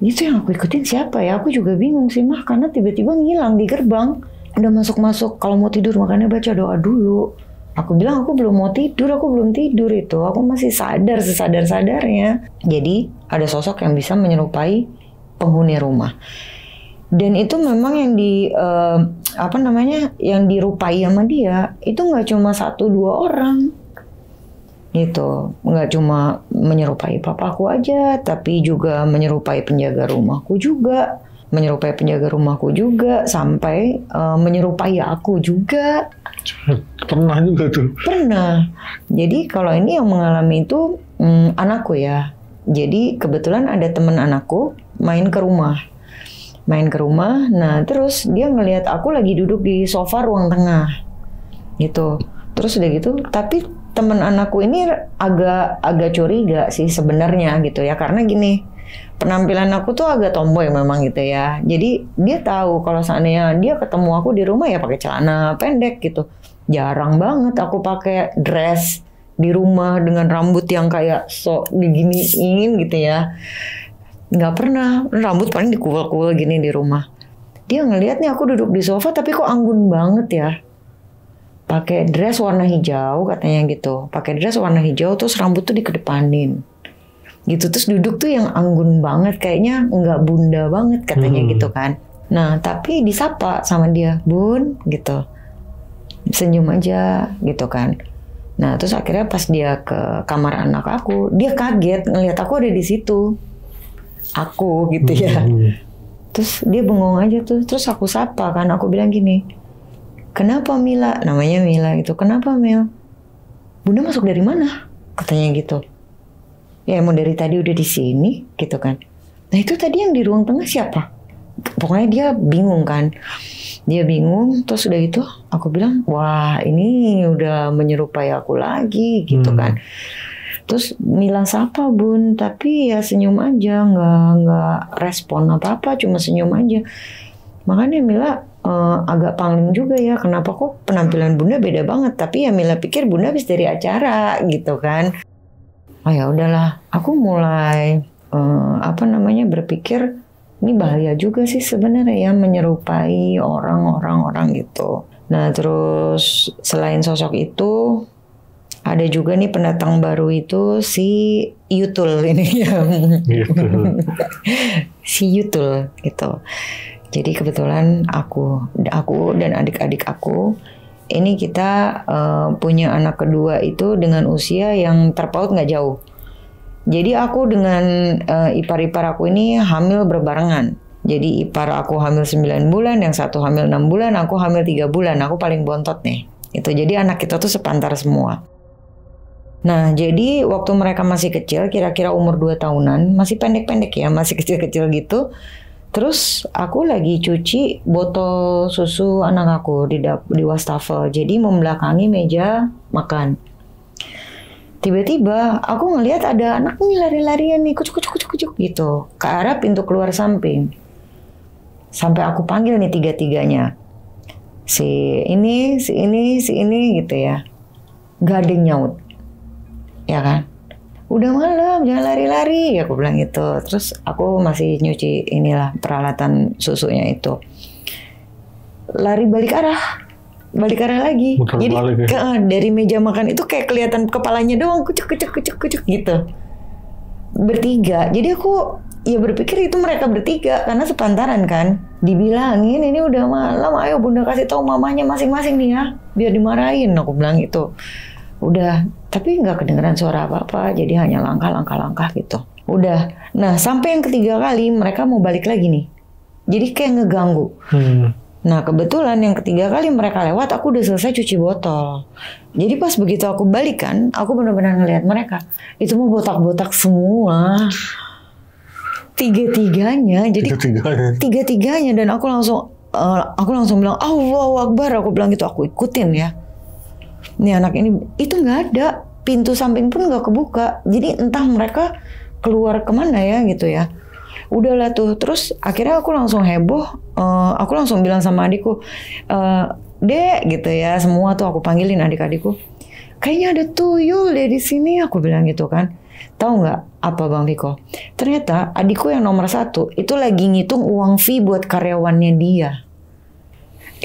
"Itu yang aku ikutin siapa ya?" Aku juga bingung sih mah karena tiba-tiba ngilang di gerbang. Udah masuk-masuk, kalau mau tidur makanya baca doa dulu. Aku bilang aku belum mau tidur, aku belum tidur itu. Aku masih sadar sesadar-sadarnya. Jadi ada sosok yang bisa menyerupai penghuni rumah. Dan itu memang yang yang dirupai sama dia itu nggak cuma 1-2 orang. Gitu, nggak cuma menyerupai papaku aja, tapi juga menyerupai penjaga rumahku juga. Sampai menyerupai aku juga. Pernah juga tuh. Pernah. Jadi kalau ini yang mengalami itu anakku ya. Jadi kebetulan ada teman anakku main ke rumah. Nah terus dia ngelihat aku lagi duduk di sofa ruang tengah. Gitu. Terus udah gitu. Tapi teman anakku ini agak curiga sih sebenarnya gitu ya. Karena gini. Penampilan aku tuh agak tomboy memang gitu ya. Jadi dia tahu kalau seandainya dia ketemu aku di rumah ya pakai celana pendek gitu. Jarang banget aku pakai dress di rumah dengan rambut yang kayak sok diginiin gitu ya. Nggak pernah, rambut paling dikuel-kuel gini di rumah. Dia ngelihat nih aku duduk di sofa tapi kok anggun banget ya. Pakai dress warna hijau katanya gitu. Pakai dress warna hijau terus rambut tuh dikedepanin. Gitu terus duduk tuh yang anggun banget kayaknya nggak bunda banget katanya gitu kan. Nah tapi disapa sama dia, "Bun," gitu, senyum aja gitu kan. Nah terus akhirnya pas dia ke kamar anak aku, dia kaget ngelihat aku ada di situ, aku gitu ya. Terus dia bengong aja tuh, terus aku sapa kan, aku bilang gini, "Kenapa Mila?" Namanya Mila gitu. "Kenapa Mil? Bunda masuk dari mana?" Katanya gitu. "Ya emang dari tadi udah di sini," gitu kan. Nah itu tadi yang di ruang tengah siapa? Pokoknya dia bingung kan. Dia bingung, terus udah gitu aku bilang, "Wah ini udah menyerupai aku lagi," gitu kan. Terus Mila sapa Bun, tapi ya senyum aja, nggak respon apa-apa, cuma senyum aja. Makanya Mila agak pangling juga ya, kenapa kok penampilan Bunda beda banget. Tapi ya Mila pikir Bunda habis dari acara gitu kan. Oh ya udahlah, aku mulai berpikir ini bahaya juga sih sebenarnya ya menyerupai orang gitu. Nah terus selain sosok itu ada juga nih pendatang baru itu si Yutul ini ya. Si Yutul gitu. Jadi kebetulan aku dan adik-adik aku ini kita punya anak kedua itu dengan usia yang terpaut nggak jauh. Jadi aku dengan ipar-ipar aku ini hamil berbarengan. Jadi ipar aku hamil 9 bulan, yang satu hamil 6 bulan, aku hamil 3 bulan. Aku paling bontot nih. Itu jadi anak kita tuh sepantar semua. Nah, jadi waktu mereka masih kecil, kira-kira umur 2 tahunan, masih pendek-pendek ya, masih kecil-kecil gitu. Terus aku lagi cuci botol susu anak aku di wastafel. Jadi membelakangi meja makan. Tiba-tiba aku ngelihat ada anak nih lari-larian nih, kucuk gitu, ke arah pintu keluar samping. Sampai aku panggil nih 3-3-nya. Si ini gitu ya. Gak ada yang nyaut. Ya kan? Udah malam, jangan lari-lari, aku bilang gitu. Terus aku masih nyuci inilah peralatan susunya itu. Lari balik arah lagi. Muter Jadi balik ya. dari meja makan itu kayak kelihatan kepalanya doang, kucuk gitu. Bertiga. Jadi aku ya berpikir itu mereka bertiga karena sepantaran kan. Dibilangin ini udah malam, ayo bunda kasih tahu mamanya masing-masing nih ya, biar dimarahin, aku bilang gitu. Udah, tapi nggak kedengeran suara apa-apa, jadi hanya langkah gitu. Udah, nah sampai yang ketiga kali mereka mau balik lagi nih. Jadi kayak ngeganggu. Nah kebetulan yang ketiga kali mereka lewat, aku udah selesai cuci botol. Jadi pas begitu aku balik kan, aku benar-benar ngelihat mereka. Itu mau botak-botak semua. Tiga-tiganya. Jadi tiga-tiganya dan aku langsung bilang Allahu Akbar, aku bilang gitu, aku ikutin ya. Nih anak ini itu nggak ada, pintu samping pun nggak kebuka. Jadi entah mereka keluar kemana ya gitu ya. Udahlah tuh, terus akhirnya aku langsung heboh, aku langsung bilang sama adikku, Dek gitu ya, semua tuh aku panggilin adik-adikku, kayaknya ada tuyul deh di sini, aku bilang gitu kan. Tahu nggak apa Bang Viko? Ternyata adikku yang nomor 1 itu lagi ngitung uang fee buat karyawannya dia.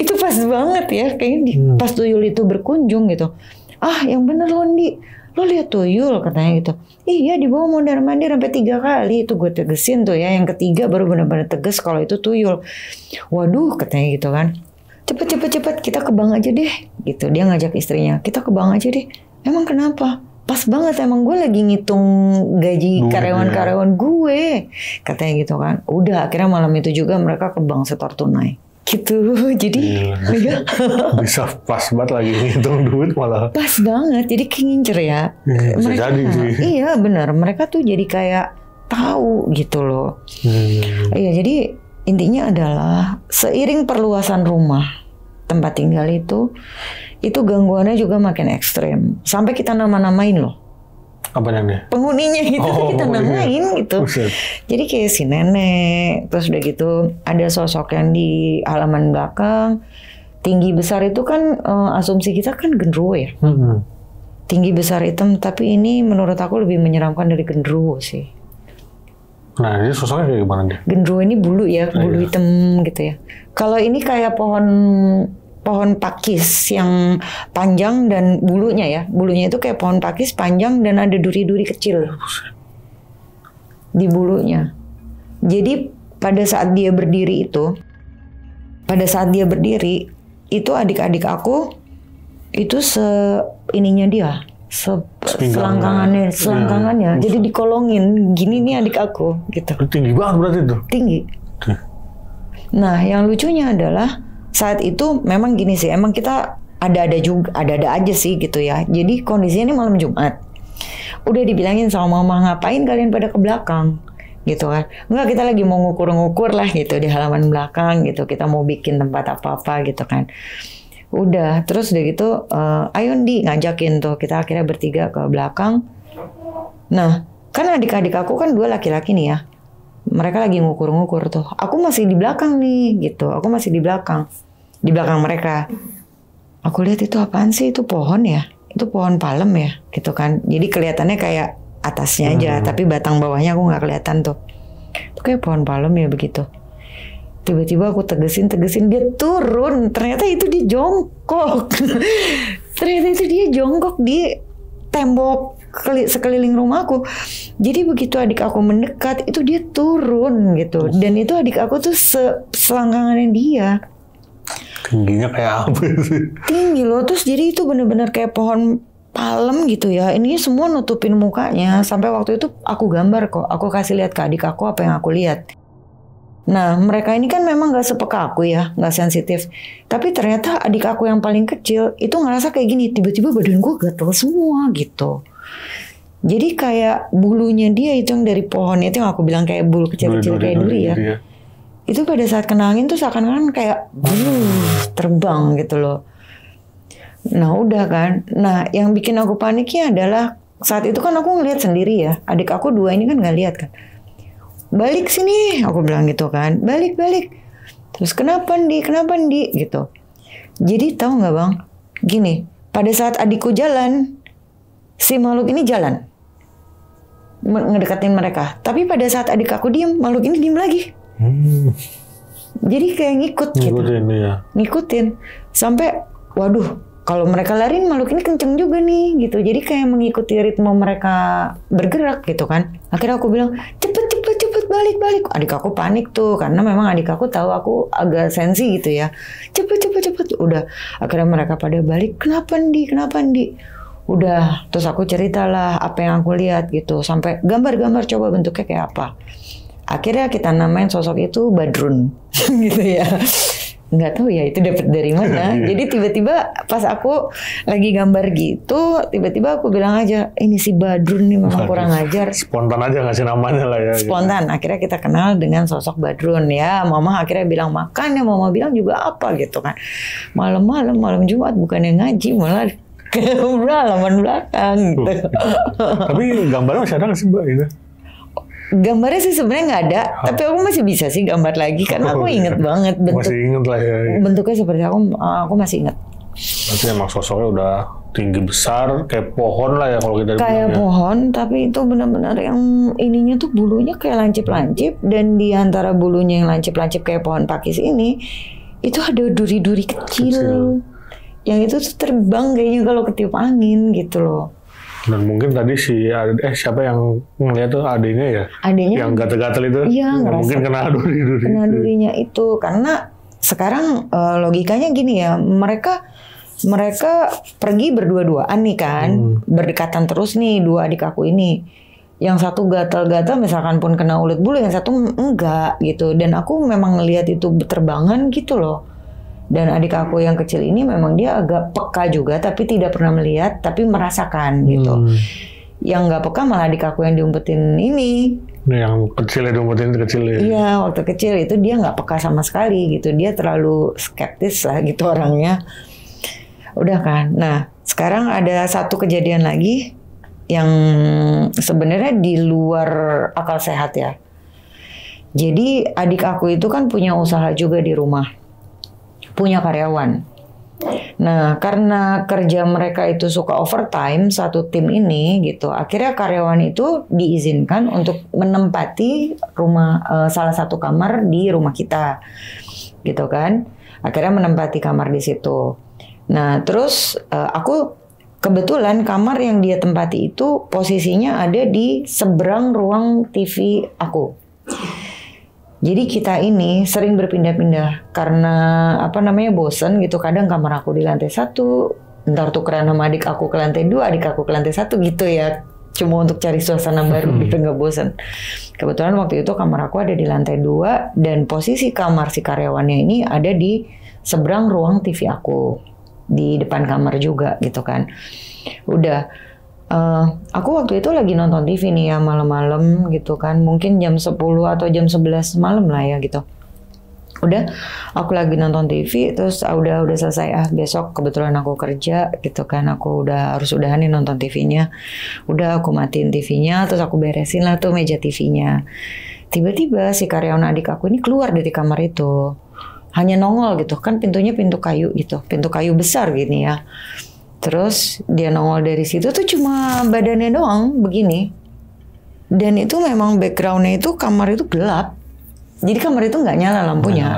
Itu pas banget ya, kayaknya pas tuyul itu berkunjung gitu. Ah, yang bener Londi, lo lihat tuyul katanya gitu. Iya, dibawa mondar-mandir sampai 3 kali. Itu gue tegesin tuh ya, yang ketiga baru benar-benar tegas kalau itu tuyul. Waduh, katanya gitu kan. Cepet kita ke bank aja deh gitu. Dia ngajak istrinya, kita ke bank aja deh. Emang kenapa? Pas banget, emang gue lagi ngitung gaji karyawan-karyawan gue, katanya gitu kan. Udah, akhirnya malam itu juga mereka ke bank setor tunai gitu. Jadi ya. Bisa pas banget lagi ngitung duit malah. Pas banget, jadi kayak ngincer ya. Bisa jadi sih. Iya benar, mereka tuh jadi kayak tahu gitu loh. Iya, jadi intinya adalah seiring perluasan rumah tempat tinggal itu gangguannya juga makin ekstrem. Sampai kita nama-namain loh. Apanya nih? Penghuninya itu kita namain gitu. Jadi kayak si nenek, terus udah gitu ada sosok yang di halaman belakang. Tinggi besar itu kan asumsi kita kan genderuwo ya. Tinggi besar hitam, tapi ini menurut aku lebih menyeramkan dari genderuwo sih. Nah, ini sosoknya kayak gimana nih? Genderuwo ini bulu ya, bulu hitam gitu ya. Kalau ini kayak pohon pakis yang panjang dan bulunya itu kayak pohon pakis panjang dan ada duri-duri kecil di bulunya. Jadi pada saat dia berdiri itu adik-adik aku itu selangkangannya. Jadi dikolongin gini nih adik aku gitu. Tinggi banget berarti itu. Tinggi. Nah, yang lucunya adalah saat itu memang gini sih, emang kita ada aja sih gitu ya. Jadi kondisinya ini malam Jumat. Udah dibilangin sama mama, ngapain kalian pada ke belakang gitu kan. Enggak, kita lagi mau ngukur-ngukur lah gitu di halaman belakang gitu. Kita mau bikin tempat apa-apa gitu kan. Udah, terus udah gitu ayo Ndi ngajakin tuh, kita akhirnya bertiga ke belakang. Nah, kan adik-adik aku kan 2 laki-laki nih ya. Mereka lagi ngukur-ngukur tuh. Aku masih di belakang nih gitu. Aku masih di belakang mereka. Aku lihat itu apaan sih? Itu pohon ya? Itu pohon palem ya? Gitu kan. Jadi kelihatannya kayak atasnya aja, tapi batang bawahnya aku nggak kelihatan tuh. Itu kayak pohon palem ya begitu. Tiba-tiba aku tegesin dia turun. Ternyata itu dia jongkok. Ternyata itu dia jongkok di tembok sekeliling rumahku. Jadi begitu adik aku mendekat, itu dia turun gitu. Dan itu adik aku tuh selangkangannya dia. Tingginya kayak apa sih? Tinggi loh, terus jadi itu benar-benar kayak pohon palem gitu ya. Ini semua nutupin mukanya. Sampai waktu itu aku gambar kok. Aku kasih lihat ke adik aku apa yang aku lihat. Nah, mereka ini kan memang gak sepeka aku ya, gak sensitif. Tapi ternyata adik aku yang paling kecil itu ngerasa kayak gini, tiba-tiba badan gue gatel semua gitu. Jadi kayak bulunya dia itu yang dari pohon itu yang aku bilang kayak bulu kecil-kecil kayak duri ya. Itu pada saat kena angin tuh seakan-akan kayak terbang gitu loh. Nah udah kan. Nah yang bikin aku paniknya adalah saat itu kan aku ngeliat sendiri ya. Adik aku dua ini kan gak lihat kan. Balik sini, aku bilang gitu kan. Balik. Terus kenapa Ndi gitu. Jadi tahu nggak bang? Gini, pada saat adikku jalan, si makhluk ini jalan. Ngedekatin mereka. Tapi pada saat adik aku diem, makhluk ini diem lagi. Jadi kayak ngikut gitu. Ngikutin. Sampai, waduh, kalau mereka lari makhluk ini kenceng juga nih gitu. Jadi kayak mengikuti ritme mereka bergerak gitu kan. Akhirnya aku bilang, cepet balik. Adik aku panik tuh karena memang adik aku tahu aku agak sensi gitu ya. Cepet. Udah akhirnya mereka pada balik. Kenapa Ndi? Udah terus aku ceritalah apa yang aku lihat gitu. Sampai gambar coba bentuknya kayak apa. Akhirnya kita namain sosok itu Badrun gitu ya. Nggak tahu ya itu dapat dari mana. Jadi tiba-tiba pas aku lagi gambar gitu, tiba-tiba aku bilang aja, ini si Badrun nih memang kurang ajar. Spontan aja ngasih namanya lah ya. Spontan. Gitu. Akhirnya kita kenal dengan sosok Badrun ya. Mama akhirnya bilang makan ya. Mama bilang juga apa gitu kan. Malam Jumat bukannya ngaji malah ke halaman belakang gitu. Tapi gambarnya masih ada nggak sih Mbak itu? Gambarnya sih sebenarnya nggak ada, tapi aku masih bisa sih gambar lagi karena aku inget banget masih inget lah ya. Bentuknya seperti aku masih inget. Berarti emang sosoknya udah tinggi besar kayak pohon lah ya kalau kita kayak pohon, tapi itu benar-benar yang ininya tuh bulunya kayak lancip-lancip dan di antara bulunya yang lancip-lancip kayak pohon pakis ini itu ada duri-duri kecil. Yang itu tuh terbang kayaknya kalau ketiup angin gitu loh. Dan mungkin tadi siapa yang ngeliat tuh adiknya ya? Adiknya yang gatel-gatel itu? Iya, mungkin kena duri-duri. Kena durinya itu karena sekarang logikanya gini ya, mereka pergi berdua-duaan nih kan, berdekatan terus nih dua adik aku ini. Yang satu gatal-gatal misalkan pun kena ulet bulu, yang satu enggak gitu. Dan aku memang ngelihat itu berterbangan gitu loh. Dan adik aku yang kecil ini memang dia agak peka juga, tapi tidak pernah melihat, tapi merasakan gitu. Yang nggak peka malah adik aku yang diumpetin ini. Yang kecil ya diumpetin kecil ya? Iya, waktu kecil itu dia nggak peka sama sekali gitu. Dia terlalu skeptis lah gitu orangnya. Udah kan. Nah, sekarang ada satu kejadian lagi yang sebenarnya di luar akal sehat ya. Jadi adik aku itu kan punya usaha juga di rumah. Punya karyawan. Nah, karena kerja mereka itu suka overtime satu tim ini gitu, akhirnya karyawan itu diizinkan untuk menempati rumah salah satu kamar di rumah kita, gitu kan? Akhirnya menempati kamar di situ. Nah, terus aku kebetulan kamar yang dia tempati itu posisinya ada di seberang ruang TV aku. Jadi kita ini sering berpindah-pindah karena bosen gitu. Kadang kamar aku di lantai 1, ntar tukeran sama adik aku ke lantai 2, adik aku ke lantai 1 gitu ya. Cuma untuk cari suasana baru gitu, nggak bosen. Kebetulan waktu itu kamar aku ada di lantai 2 dan posisi kamar si karyawannya ini ada di seberang ruang TV aku. Di depan kamar juga gitu kan. Udah. Aku waktu itu lagi nonton TV nih ya malam-malam gitu kan. Mungkin jam 10 atau jam 11 malam lah ya gitu. Udah aku lagi nonton TV terus udah selesai besok kebetulan aku kerja gitu kan. Aku harus udahan nih nonton TV-nya. Udah aku matiin TV-nya terus aku beresin lah tuh meja TV-nya. Tiba-tiba si karyawan adik aku ini keluar dari kamar itu. Hanya nongol gitu kan, pintunya pintu kayu gitu. Pintu kayu besar gini ya. Terus dia nongol dari situ tuh cuma badannya doang begini. Dan itu memang backgroundnya itu kamar itu gelap. Jadi kamar itu nggak nyala lampunya.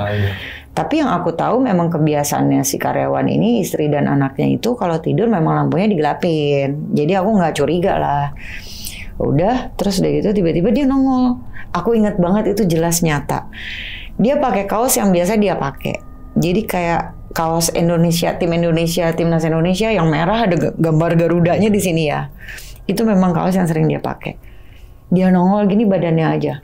Tapi yang aku tahu memang kebiasaannya si karyawan ini, istri dan anaknya itu kalau tidur memang lampunya digelapin. Jadi aku nggak curiga lah. Udah, terus udah gitu tiba-tiba dia nongol. Aku ingat banget itu jelas nyata. Dia pakai kaos yang biasa dia pakai. Jadi kayak kaos Indonesia, timnas Indonesia yang merah ada gambar Garudanya di sini ya. Itu memang kaos yang sering dia pakai. Dia nongol gini badannya aja.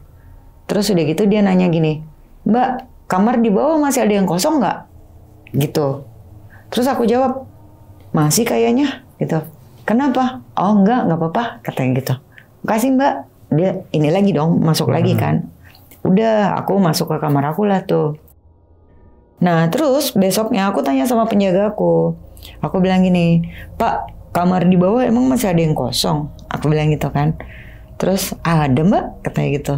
Terus udah gitu dia nanya gini, "Mbak, kamar di bawah masih ada yang kosong nggak?" Gitu. Terus aku jawab, "Masih kayaknya." Gitu. "Kenapa?" "Oh nggak apa-apa," katanya gitu. "Makasih Mbak." Dia ini lagi dong, masuk lagi kan. Udah, aku masuk ke kamar aku lah tuh. Nah terus besoknya aku tanya sama penjagaku. Aku bilang gini, "Pak, kamar di bawah emang masih ada yang kosong?" Aku bilang gitu kan. Terus, "Ada Mbak," katanya gitu.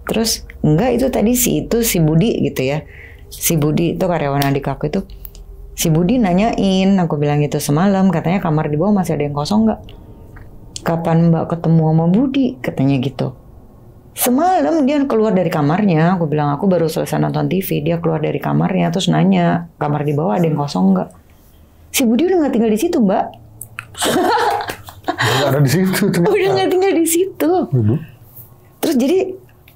Terus, "Enggak, itu tadi si Budi gitu ya. Si Budi itu karyawan adik aku itu. Si Budi nanyain," aku bilang gitu, "semalam katanya kamar di bawah masih ada yang kosong nggak? Kapan Mbak ketemu sama Budi?" Katanya gitu. "Semalam dia keluar dari kamarnya," aku bilang, "aku baru selesai nonton TV, dia keluar dari kamarnya terus nanya, kamar di bawah ada yang kosong nggak?" "Si Budi udah nggak tinggal di situ Mbak." Nggak ada di situ. Udah nggak tinggal di situ. Terus jadi,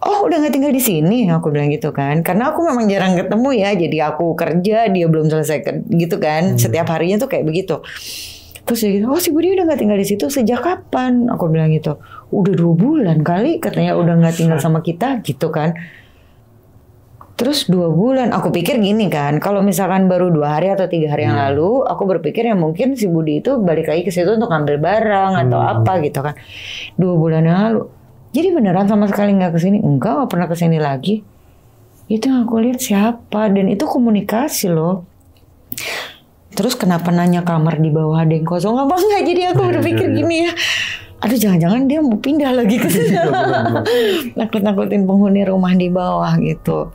"Oh udah nggak tinggal di sini," aku bilang gitu kan. Karena aku memang jarang ketemu ya, jadi aku kerja dia belum selesai gitu kan. Setiap harinya tuh kayak begitu. Terus dia gitu, "Oh si Budi udah nggak tinggal di situ sejak kapan?" Aku bilang gitu. "Udah 2 bulan kali," katanya, "udah nggak tinggal sama kita," gitu kan. Terus 2 bulan, aku pikir gini kan, kalau misalkan baru 2 hari atau 3 hari yang lalu, aku berpikir ya mungkin si Budi itu balik lagi ke situ untuk ngambil barang atau apa gitu kan. 2 bulan yang lalu, jadi beneran sama sekali nggak kesini? Enggak pernah kesini lagi. Itu yang aku lihat siapa, dan itu komunikasi loh. Terus kenapa nanya kamar di bawah ada yang kosong apa enggak? Jadi aku berpikir gini ya, aduh jangan-jangan dia mau pindah lagi ke sana. Nakut-nakutin penghuni rumah di bawah gitu.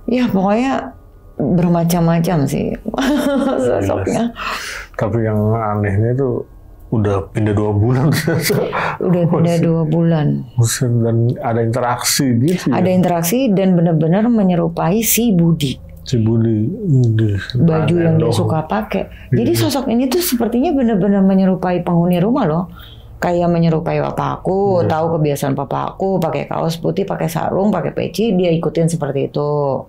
Ya pokoknya bermacam-macam sih sosoknya. Tapi yang anehnya itu udah pindah 2 bulan. Udah pindah 2 bulan. Dan ada interaksi gitu. Ada interaksi dan benar-benar menyerupai si Budi. Si Budi. Baju yang dia suka pakai. Jadi sosok ini tuh sepertinya benar-benar menyerupai penghuni rumah loh. Kayak menyerupai papa aku, tahu kebiasaan papa aku, pakai kaos putih, pakai sarung, pakai peci, dia ikutin seperti itu.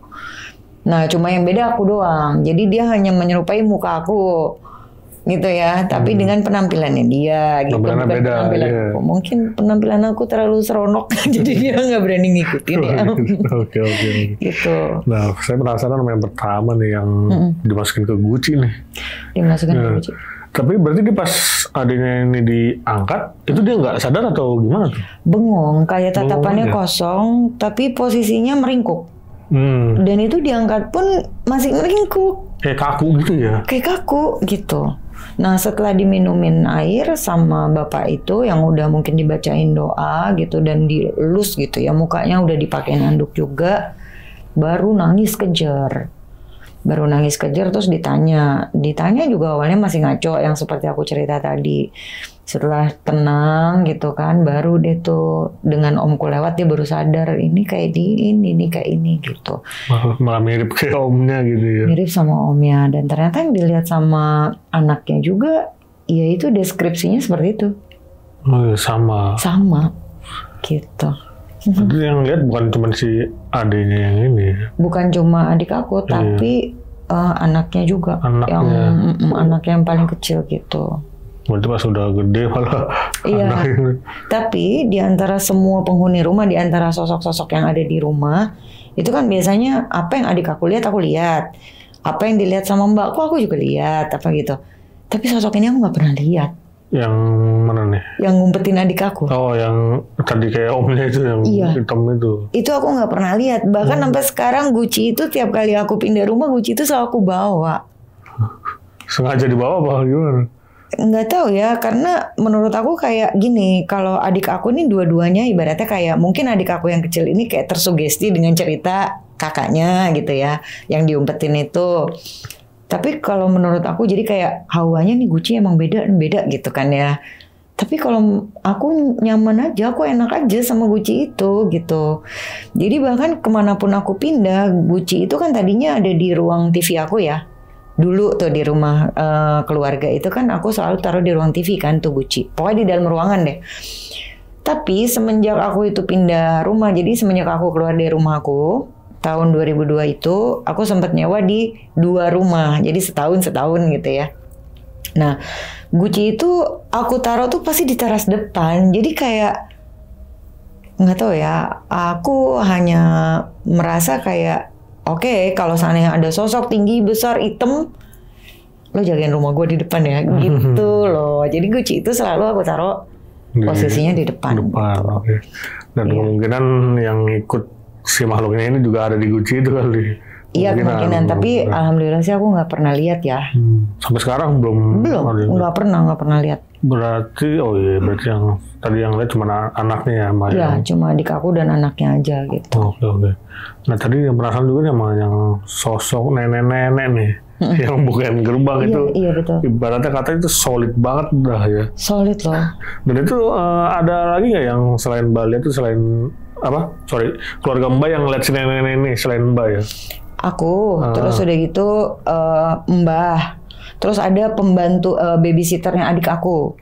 Nah, cuma yang beda aku doang. Jadi dia hanya menyerupai muka aku, gitu ya. Tapi dengan penampilannya dia, gitu. Bukan beda, penampilan aku. Mungkin penampilan aku terlalu seronok, jadi dia nggak berani ngikutin ya. Oke. Gitu. Nah, saya penasaran sama yang pertama nih yang dimasukin ke guci nih. Dimasukin ke guci. Tapi berarti dia pas adanya ini diangkat, itu dia nggak sadar atau gimana tuh? Bengong, kayak tatapannya kosong, tapi posisinya meringkuk. Dan itu diangkat pun masih meringkuk. Kayak kaku gitu ya? Kayak kaku gitu. Nah setelah diminumin air sama bapak itu yang udah mungkin dibacain doa gitu dan dielus gitu ya, mukanya udah dipakein handuk juga, baru nangis kejer. Terus ditanya juga awalnya masih ngaco yang seperti aku cerita tadi. Setelah tenang gitu kan, baru deh tuh dengan omku lewat dia baru sadar ini kayak ini kayak ini gitu. Malah mirip kayak omnya gitu ya. Mirip sama omnya, dan ternyata yang dilihat sama anaknya juga, ya itu deskripsinya seperti itu. Oh, sama gitu. Jadi yang lihat bukan cuma si adiknya yang ini. Bukan cuma adik aku, tapi anaknya juga. Anaknya yang paling kecil gitu. Berarti pas udah gede malah. Iya. Tapi di antara semua penghuni rumah, di antara sosok-sosok yang ada di rumah, itu kan biasanya apa yang adik aku lihat, apa yang dilihat sama mbakku aku juga lihat, apa gitu. Tapi sosok ini aku nggak pernah lihat. Yang mana nih? Yang ngumpetin adik aku. Oh, yang tadi kayak omnya itu yang hitam itu. Itu aku nggak pernah lihat. Bahkan sampai sekarang Gucci itu tiap kali aku pindah rumah, Gucci itu selalu aku bawa. Sengaja dibawa apa gimana? Nggak tahu ya, karena menurut aku kayak gini, kalau adik aku ini dua-duanya ibaratnya kayak mungkin adik aku yang kecil ini kayak tersugesti dengan cerita kakaknya gitu ya, yang diumpetin itu. Tapi kalau menurut aku jadi kayak hawanya nih Gucci emang beda gitu kan ya. Tapi kalau aku nyaman aja, aku enak aja sama Gucci itu gitu. Jadi bahkan kemanapun aku pindah, Gucci itu kan tadinya ada di ruang TV aku ya. Dulu tuh di rumah keluarga itu kan aku selalu taruh di ruang TV kan tuh Gucci. Pokoknya di dalam ruangan deh. Tapi semenjak aku itu pindah rumah, jadi semenjak aku keluar dari rumah aku, tahun 2002 itu, aku sempat nyewa di 2 rumah. Jadi setahun gitu ya. Nah, Gucci itu aku taruh tuh pasti di teras depan. Jadi kayak nggak tahu ya. Aku hanya merasa kayak oke, kalau seandainya ada sosok tinggi, besar, hitam, lo jagain rumah gue di depan ya, gitu loh. Jadi Gucci itu selalu aku taruh posisinya di depan. Gitu. Okay. Dan kemungkinan yang ikut si makhluknya ini juga ada di Gucci itu kali. Iya kemungkinan, tapi alhamdulillah sih aku nggak pernah lihat ya. Sampai sekarang belum nggak pernah lihat. Berarti yang tadi yang lihat cuma anaknya ya, Mbak? Iya, cuma adik aku dan anaknya aja gitu. Oke. Nah tadi yang penasaran juga sama yang sosok nenek-nenek nih, yang bukan gerbang itu. Iya betul. Ibaratnya katanya itu solid banget dah ya. Solid loh. Dan itu ada lagi nggak yang selain Mbak lihat itu keluarga Mbak yang lihat si nenek-nenek ini selain Mbak ya? Aku, terus udah gitu Mbah, terus ada pembantu babysitternya adik aku.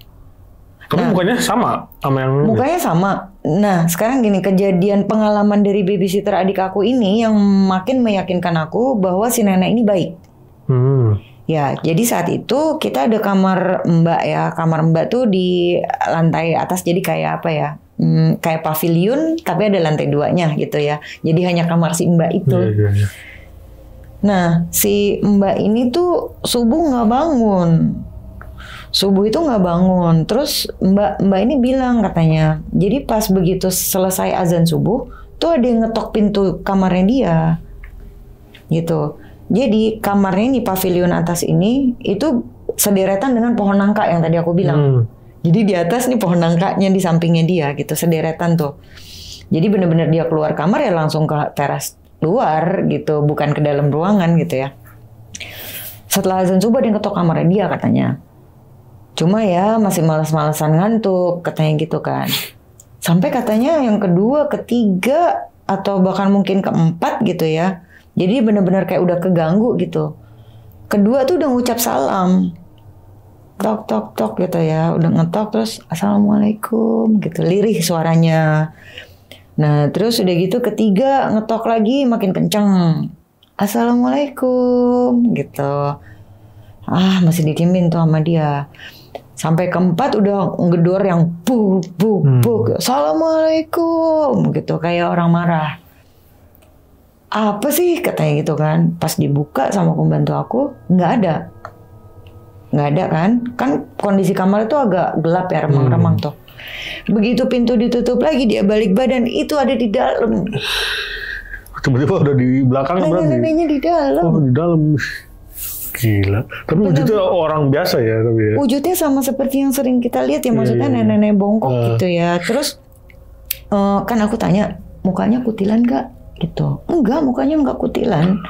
Tapi mukanya sama yang mukanya sama. Nah sekarang gini, kejadian pengalaman dari babysitter adik aku ini yang makin meyakinkan aku bahwa si nenek ini baik. Ya, jadi saat itu kita ada kamar Mbak ya, kamar Mbak tuh di lantai atas, jadi kayak apa ya? Kayak pavilion tapi ada lantai 2-nya gitu ya. Jadi hanya kamar si Mbak itu. Iya. Nah, si Mbak ini tuh subuh nggak bangun. Terus Mbak ini bilang katanya, jadi pas begitu selesai azan subuh, tuh ada yang ngetok pintu kamarnya dia. Gitu. Jadi kamarnya ini pavilion atas ini itu sederetan dengan pohon nangka yang tadi aku bilang. Jadi di atas nih pohon nangkanya di sampingnya dia gitu, sederetan tuh. Jadi benar-benar dia keluar kamar ya langsung ke teras luar gitu, bukan ke dalam ruangan gitu ya. Setelah azan subuh dia ketok kamarnya dia katanya. Cuma ya masih malas-malasan ngantuk katanya gitu kan. Sampai katanya yang kedua, ketiga atau bahkan mungkin keempat gitu ya. Jadi benar-benar kayak udah keganggu gitu. Kedua tuh udah ngucap salam. Tok tok tok gitu ya, udah ngetok terus assalamualaikum gitu, lirih suaranya. Nah terus udah gitu ketiga ngetok lagi makin kenceng, assalamualaikum gitu. Masih didiemin tuh sama dia. Sampai keempat udah ngedor yang buk, assalamualaikum gitu kayak orang marah. Apa sih katanya gitu kan? Pas dibuka sama pembantu aku nggak ada kan kondisi kamar itu agak gelap ya, remang-remang tuh. Begitu pintu ditutup lagi dia balik badan, itu ada di dalam. Tiba-tiba udah di belakang berarti. Neneknya di dalam. Oh di dalam. Gila. Tapi wujudnya orang biasa ya tapi ya. Wujudnya sama seperti yang sering kita lihat ya, maksudnya nenek-nenek bongkok gitu ya. Terus kan aku tanya, mukanya kutilan nggak? Gitu. Enggak, mukanya nggak kutilan.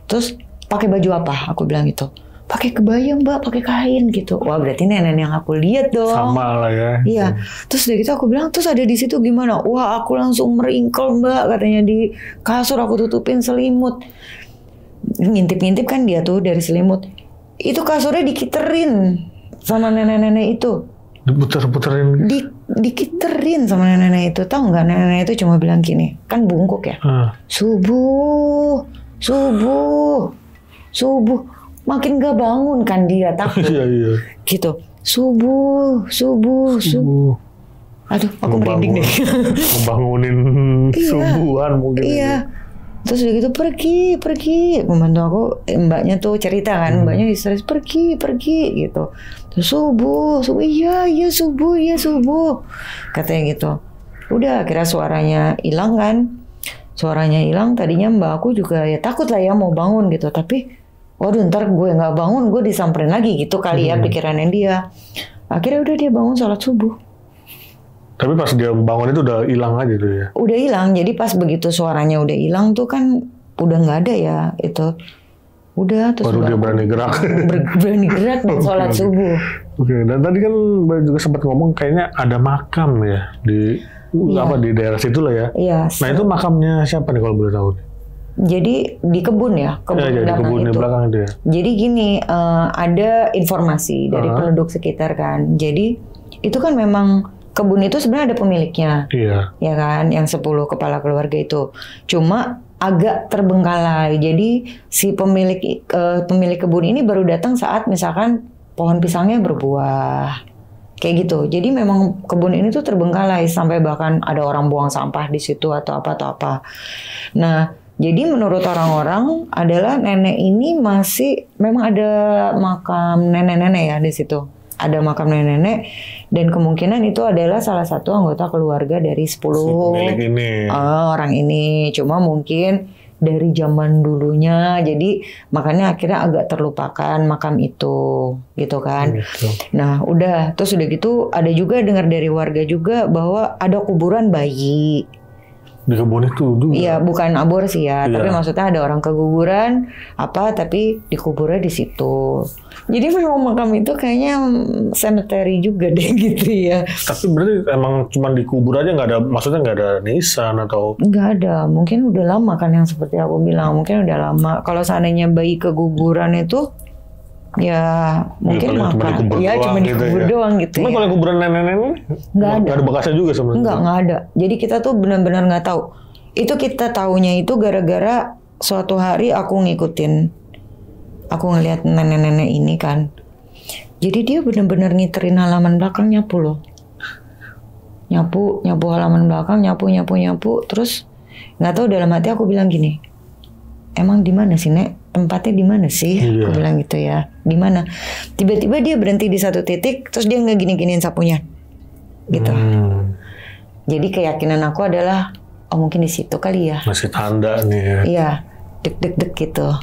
Terus pakai baju apa? Aku bilang gitu. Pakai kebaya Mbak, pakai kain gitu. Wah berarti nenek yang aku lihat dong. Sama lah ya. Iya. Terus dari gitu aku bilang, terus ada di situ gimana? Wah aku langsung meringkel Mbak, katanya di kasur aku tutupin selimut. Ngintip-ngintip kan dia tuh dari selimut. Itu kasurnya dikiterin sama nenek-nenek itu. Diputer-puterin. Dikiterin sama nenek-nenek itu. Tahu nggak nenek-nenek itu cuma bilang gini, kan bungkuk ya. Subuh. Makin gak bangun kan dia, takut. Iya. Gitu. Subuh. Aduh, aku merinding deh. Membangunin subuhan mungkin. Iya. Terus udah gitu pergi. Pembantu aku, mbaknya tuh cerita kan, mbaknya histeris pergi gitu. Terus subuh, iya subuh. Katanya gitu. Udah, akhirnya suaranya hilang kan. Suaranya hilang, tadinya mbak aku juga ya takut lah ya mau bangun gitu. Tapi waduh ntar gue gak bangun, gue disamperin lagi gitu kali ya pikirannya dia. Akhirnya udah dia bangun sholat subuh. Tapi pas dia bangun itu udah hilang aja tuh ya? Udah hilang, jadi pas begitu suaranya udah hilang tuh kan udah gak ada ya itu. Udah terus baru dia berani gerak. Berani gerak dan sholat subuh. Oke, dan tadi kan Mbak juga sempat ngomong kayaknya ada makam ya di di daerah situ lah ya. Iya. Nah itu makamnya siapa nih kalau boleh tahu? Jadi di kebun ya, Di kebun di belakang itu ya. Jadi gini, ada informasi dari penduduk sekitar kan. Jadi itu kan memang kebun itu sebenarnya ada pemiliknya. Iya. Ya kan, yang 10 kepala keluarga itu. Cuma agak terbengkalai. Jadi si pemilik kebun ini baru datang saat misalkan pohon pisangnya berbuah. Kayak gitu. Jadi memang kebun ini tuh terbengkalai sampai bahkan ada orang buang sampah di situ atau apa. Nah, jadi menurut orang-orang adalah nenek ini masih memang ada makam nenek-nenek ya di situ. Ada makam nenek-nenek dan kemungkinan itu adalah salah satu anggota keluarga dari 10 orang ini. Cuma mungkin dari zaman dulunya, jadi makanya akhirnya agak terlupakan makam itu, gitu kan. Nah, udah, terus udah gitu ada juga dengar dari warga juga bahwa ada kuburan bayi. Di kebun itu juga? Iya, bukan aborsi ya, tapi maksudnya ada orang keguguran tapi dikuburnya di situ. Jadi memang makam itu kayaknya cemetery juga deh gitu ya. Tapi berarti emang cuma dikubur aja, nggak ada, maksudnya nggak ada nisan atau? Nggak ada, mungkin udah lama kan yang seperti aku bilang, mungkin udah lama. Kalau seandainya bayi keguguran itu, ya mungkin cuma dikubur doang gitu. Cuma kalau kuburan nenek-nenek nggak ada bekasnya juga sebenarnya. Nggak ada. Jadi kita tuh benar-benar nggak tahu. Itu kita taunya itu gara-gara suatu hari aku ngeliat nenek-nenek ini kan. Jadi dia benar-benar ngiterin halaman belakang, nyapu loh. Nyapu halaman belakang, nyapu. Terus nggak tahu dalam hati aku bilang gini, emang di mana sih Nek? Tempatnya di mana sih? Aku bilang gitu ya. Di mana? Tiba-tiba dia berhenti di satu titik, terus dia nggak gini-giniin sapunya, gitu. Jadi keyakinan aku adalah, oh mungkin di situ kali ya. Masih tanda nih ya. Iya, deg-deg gitu.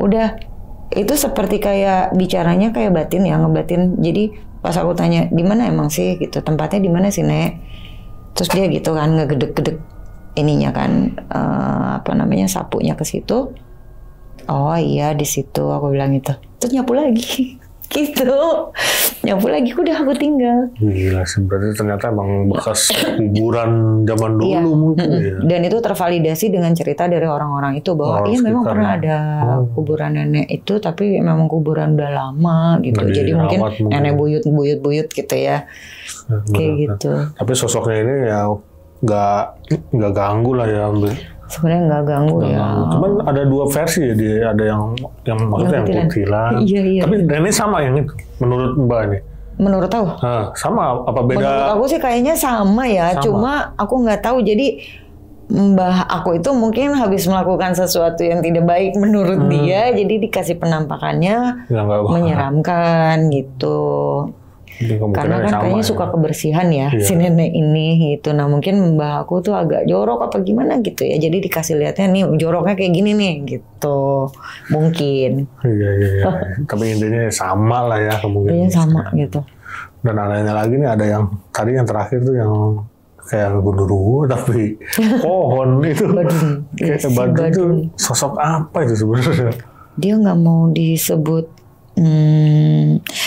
Udah, itu seperti kayak bicaranya kayak batin ya, ngebatin. Jadi pas aku tanya, di mana emang sih gitu? Tempatnya di mana sih Nek? Terus dia gitu kan ngegedeg-gedeg ininya kan, sapunya ke situ. Oh iya di situ, aku bilang gitu. Terus nyapu lagi, gitu. Nyapu lagi, udah aku tinggal. Gila sih, berarti ternyata emang bekas kuburan zaman dulu mungkin ya. Dan itu tervalidasi dengan cerita dari orang-orang itu bahwa memang pernah ada kuburan nenek itu, tapi memang kuburan udah lama gitu. Jadi mungkin nenek buyut gitu ya. Kayak gitu. Tapi sosoknya ini ya nggak ganggu lah ya. Sebenarnya nggak ganggu ya. Cuman ada dua versi ya, ada yang maksudnya yang kutilan. Iya. Tapi ini sama yang itu menurut Mbak ini. Menurut tahu? Sama apa beda? Menurut aku sih kayaknya sama ya. Cuma aku nggak tahu. Jadi mbah aku itu mungkin habis melakukan sesuatu yang tidak baik menurut dia, jadi dikasih penampakannya menyeramkan gitu. Karena kan kayaknya suka kebersihan ya si nenek ini gitu. Nah mungkin mbah aku tuh agak jorok apa gimana gitu ya. Jadi dikasih lihatnya nih joroknya kayak gini nih gitu. Mungkin. Iya. Tapi intinya sama lah ya kemungkinan. Intinya sama gitu. Dan anehnya lagi nih ada yang tadi yang terakhir tuh yang kayak genderuwo tapi pohon itu. Kayak badun itu sosok apa itu sebenarnya? Dia nggak mau disebut.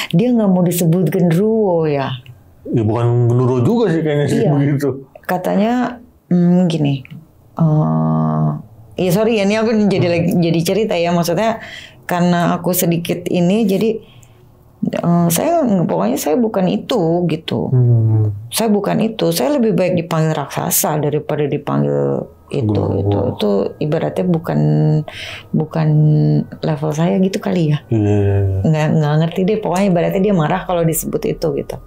Dia nggak mau disebut genderuwo ya. Ya bukan genderuwo juga sih kayaknya sih begitu. Katanya gini. Sorry ya ini aku jadi cerita ya, maksudnya karena aku sedikit ini jadi pokoknya saya bukan itu gitu. Saya bukan itu. Saya lebih baik dipanggil raksasa daripada dipanggil itu ibaratnya bukan level saya gitu kali ya. Nggak ngerti deh, pokoknya ibaratnya dia marah kalau disebut itu gitu.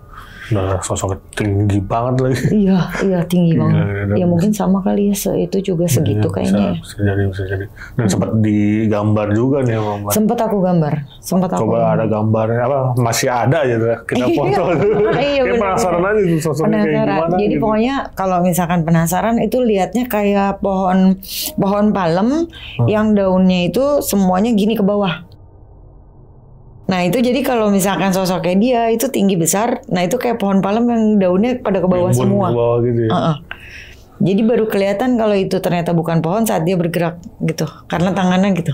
Nah, sosoknya tinggi banget lagi. Iya tinggi banget. Ya mungkin sama kali ya, itu juga segitu kayaknya. Bisa jadi. Dan sempat digambar juga nih Mbak. Sempat aku gambar. Coba ada gambarnya apa? Masih ada ya kita foto. Iya, penasaran aja tuh sosoknya kayak gimana. Jadi gitu. Pokoknya kalau misalkan penasaran itu lihatnya kayak pohon palem yang daunnya itu semuanya gini ke bawah. Nah itu jadi kalau misalkan sosoknya dia itu tinggi besar, nah itu kayak pohon palem yang daunnya pada ke bawah semua. Gitu ya. Jadi baru kelihatan kalau itu ternyata bukan pohon saat dia bergerak gitu, karena tangannya gitu.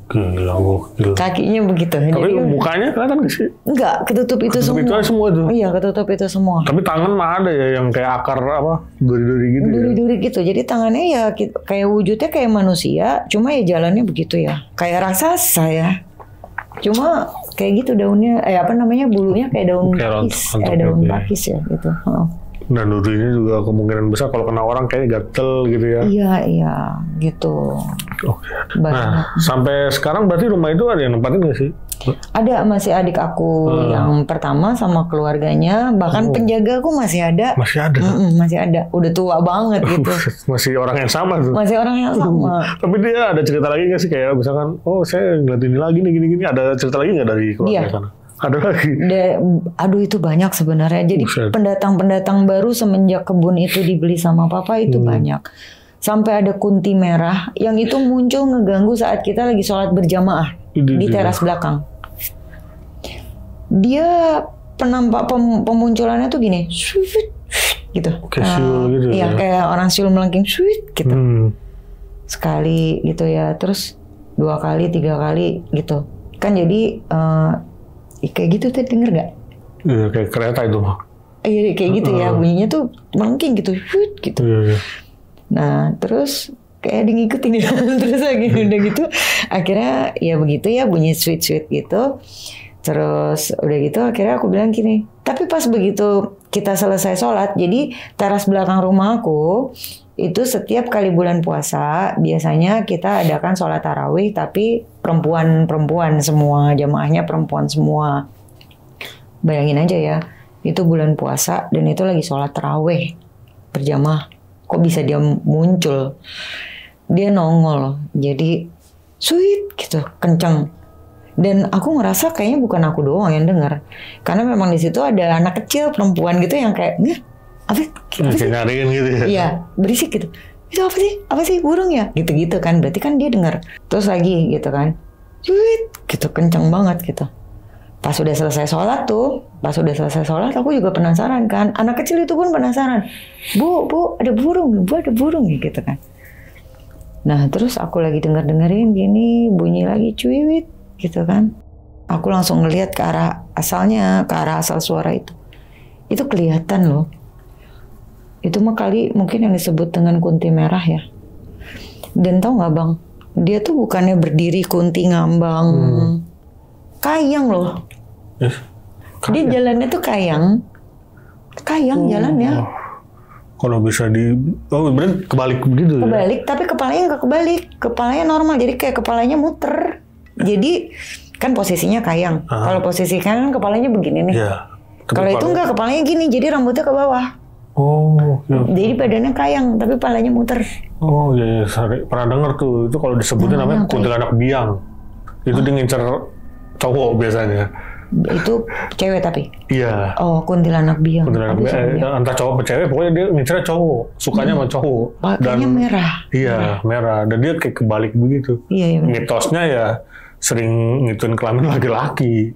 Gila, gokil. Kakinya begitu. Tapi Jadi, mukanya kelihatan nggak sih? enggak, ketutup itu Ketutup semua. itu aja semua tuh. Iya, ketutup itu semua. Tapi tangan mah ada ya yang kayak akar apa, duri-duri gitu ya. Duri-duri gitu. Jadi tangannya ya kayak wujudnya kayak manusia, cuma ya jalannya begitu ya. Kayak raksasa ya. Cuma kayak gitu daunnya, bulunya kayak daun Kayak pakis, rontok daun gitu ya. pakis ya gitu. Heeh. Dan durinya juga kemungkinan besar kalau kena orang kayaknya gatel gitu ya. Iya, gitu. Oke. Banyak. Nah, sampai sekarang berarti rumah itu ada yang nempatin nggak sih? Ada masih adik aku yang pertama sama keluarganya, bahkan penjaga aku masih ada. Masih ada. Masih ada. Udah tua banget gitu. Masih orang yang sama tuh. Masih orang yang sama. Tapi dia ada cerita lagi nggak sih kayak misalkan, oh saya ngeliat ini lagi nih gini-gini. Ada cerita lagi nggak dari keluarga Iya. sana? Ada lagi. Aduh itu banyak sebenarnya. Jadi Buset. pendatang-pendatang baru semenjak kebun itu dibeli sama papa itu banyak. Sampai ada kunti merah yang itu muncul ngeganggu saat kita lagi sholat berjamaah di teras belakang. Dia pemunculannya tuh gini, swift, gitu. Kayak siul gitu Iya, ya. kayak orang siul melengking, swift, gitu. Sekali gitu ya, terus 2 kali, 3 kali gitu. Kan jadi kayak gitu tuh denger gak? Iya, kayak kereta itu mah. Iya kayak gitu ya, bunyinya tuh melengking gitu, swift, gitu. Iya. Nah terus kayak ngikutin ya, terus lagi udah gitu, akhirnya ya begitu ya bunyi sweet gitu. Terus udah gitu akhirnya aku bilang gini, tapi pas begitu kita selesai sholat, jadi teras belakang rumah aku itu setiap kali bulan puasa biasanya kita adakan sholat tarawih, tapi perempuan semua, jamaahnya perempuan semua. Bayangin aja ya, itu bulan puasa dan itu lagi sholat tarawih berjamaah. Kok bisa dia muncul? Dia nongol, jadi sweet gitu, kenceng. Dan aku ngerasa kayaknya bukan aku doang yang dengar, karena memang di situ ada anak kecil perempuan gitu yang kayak, apa sih? Nyariin gitu ya. Iya, berisik gitu. Itu apa sih? Apa sih burung ya? Gitu-gitu kan. Berarti kan dia dengar. Terus lagi gitu kan, sweet gitu, kenceng banget gitu. Pas udah selesai sholat aku juga penasaran kan. Anak kecil itu pun penasaran. Bu, ada burung ya gitu kan. Nah terus aku lagi dengerin gini, bunyi lagi cuiwit gitu kan. Aku langsung ngelihat ke arah asal suara itu. Itu kelihatan loh. Itu mah kali mungkin yang disebut dengan kunti merah ya. Dan tau nggak bang, dia tuh bukannya berdiri kunti ngambang, kayang loh. Dia jalannya tuh kayang jalannya. Kalau bisa berarti kebalik begitu ya? Kebalik, tapi kepalanya nggak kebalik, kepalanya normal, jadi kayak kepalanya muter. Jadi kan posisinya kayang. Kalau posisi kanan kepalanya begini nih. Iya. Kalau itu nggak, kepalanya gini, jadi rambutnya ke bawah. Oh, iya. Jadi badannya kayang, tapi kepalanya muter. Oh iya, pernah dengar tuh. Itu kalau disebutin namanya kuntilanak biang. Itu dia ngincer cowok biasanya. Itu cewek tapi? Iya. Oh, kuntilanak biang. Kuntilanak biang. Entah cowok atau cewek, pokoknya dia ngincernya cowok. Sukanya sama cowok. Kayaknya merah. Iya, merah. Dan dia kayak kebalik begitu. Iya. Mitosnya ya sering ngituin kelamin laki-laki.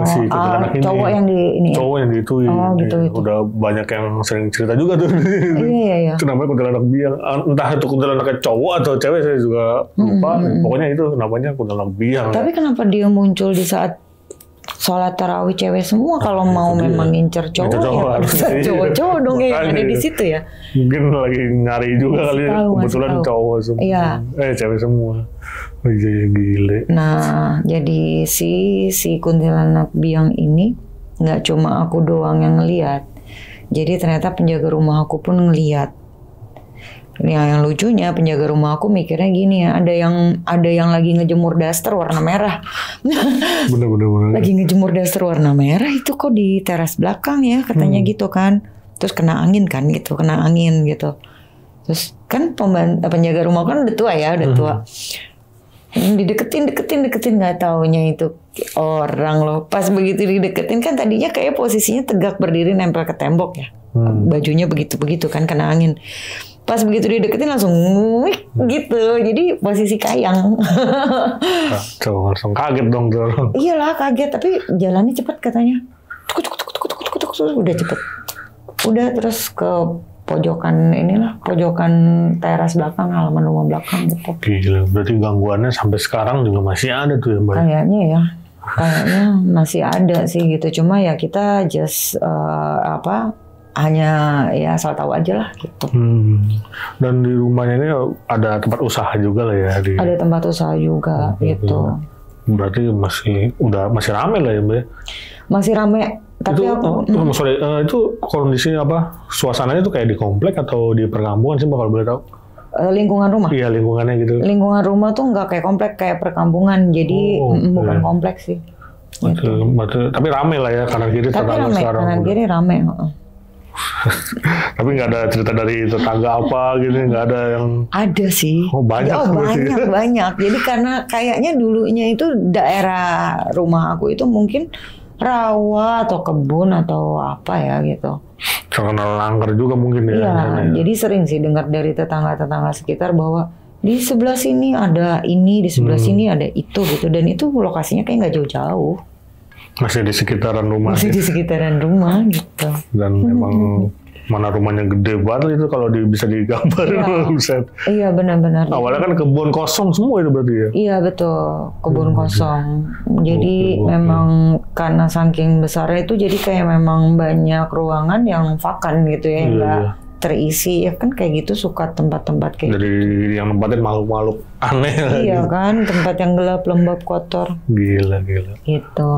Si kuntilanak ini. Cowok yang ini. Cowok yang diituin. Oh, gitu. Udah banyak yang sering cerita juga tuh. Iya. Itu namanya kuntilanak biang. Entah itu kuntilanaknya cowok atau cewek, saya juga lupa. Pokoknya itu namanya kuntilanak biang. Tapi kenapa dia muncul di saat sholat tarawih cewek semua? Kalau mau memang ngincer cowok ya cowok dong yang ada di situ ya. Mungkin lagi nyari juga kali ya. Kebetulan cowok semua. Iya. Cewek semua. Oh iya, gile. Nah, jadi si kuntilanak biang ini nggak cuma aku doang yang ngelihat. Jadi ternyata penjaga rumah aku pun ngelihat. Yang lucunya penjaga rumah aku mikirnya gini ya, ada yang lagi ngejemur daster warna merah. Bener. Lagi ngejemur daster warna merah itu kok di teras belakang ya, katanya gitu kan. Terus kena angin gitu. Terus kan penjaga rumah kan udah tua ya, udah tua. Dideketin nggak taunya itu orang loh. Pas begitu dideketin kan tadinya kayak posisinya tegak berdiri nempel ke tembok ya. Bajunya begitu kan kena angin. Pas begitu dideketin langsung nguik gitu. Jadi posisi kayang. Kacau, langsung kaget dong tuh. Iyalah kaget, tapi jalannya cepet katanya. Udah cepet. Udah terus ke pojokan teras belakang, halaman rumah belakang gitu. Gila, berarti gangguannya sampai sekarang juga masih ada tuh ya Mbak? Kayaknya masih ada sih gitu. Cuma ya kita just hanya ya asal tahu aja lah gitu. Dan di rumahnya ini ada tempat usaha juga lah ya? Ada tempat usaha juga gitu. Berarti masih rame lah ya Mbak? Masih rame. Tapi itu kondisi suasananya tuh kayak di komplek atau di perkampungan sih Mbak kalau boleh tahu? Lingkungan rumah? Iya, lingkungannya gitu. Lingkungan rumah tuh nggak kayak komplek, kayak perkampungan. Jadi bukan komplek sih. Gitu. Tapi rame lah ya, kanan kiri tetangga sekarang. Kanan kiri rame. Tapi nggak ada cerita dari tetangga apa gitu, nggak ada yang... Ada sih. Banyak. Jadi karena kayaknya dulunya itu daerah rumah aku itu mungkin rawa atau kebun atau apa ya gitu. Terkenal langgar juga mungkin ya. Iya, jadi sering sih dengar dari tetangga-tetangga sekitar bahwa di sebelah sini ada ini, di sebelah sini ada itu gitu. Dan itu lokasinya kayak nggak jauh-jauh. Masih di sekitaran rumah. Di sekitaran rumah gitu. Dan memang mana rumahnya gede banget itu kalau bisa digambar. Iya benar-benar. Awalnya kan kebun kosong semua itu berarti ya? Iya betul, kebun kosong. Jadi memang karena saking besarnya itu jadi kayak memang banyak ruangan yang vakan gitu ya, nggak terisi. Ya kan kayak gitu suka tempat-tempat kayak jadi gitu. Yang nempatin makhluk-makhluk aneh. Iya kan, tempat yang gelap, lembab, kotor. Gila. Gitu.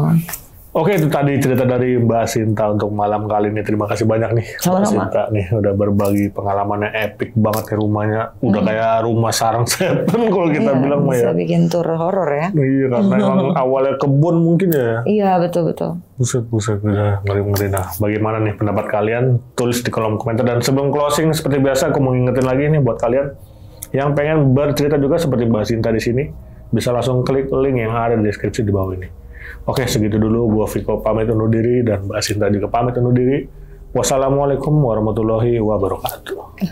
Oke, itu tadi cerita dari Mbak Sinta untuk malam kali ini. Terima kasih banyak nih Mbak Sinta nih udah berbagi pengalamannya epic banget nih rumahnya. Udah kayak rumah sarang setan kalau kita bilang mah ya. Bisa bikin tour horor ya. Iya, karena emang awalnya kebun mungkin ya. Iya, betul. Buset, udah ngeri-ngeri. Nah, bagaimana nih pendapat kalian? Tulis di kolom komentar. Dan sebelum closing, seperti biasa aku mau ngingetin lagi nih buat kalian yang pengen bercerita juga seperti Mbak Sinta di sini, bisa langsung klik link yang ada di deskripsi di bawah ini. Oke, segitu dulu. Gua Viko pamit undur diri dan Mbak Sinta juga pamit undur diri. Wassalamualaikum warahmatullahi wabarakatuh.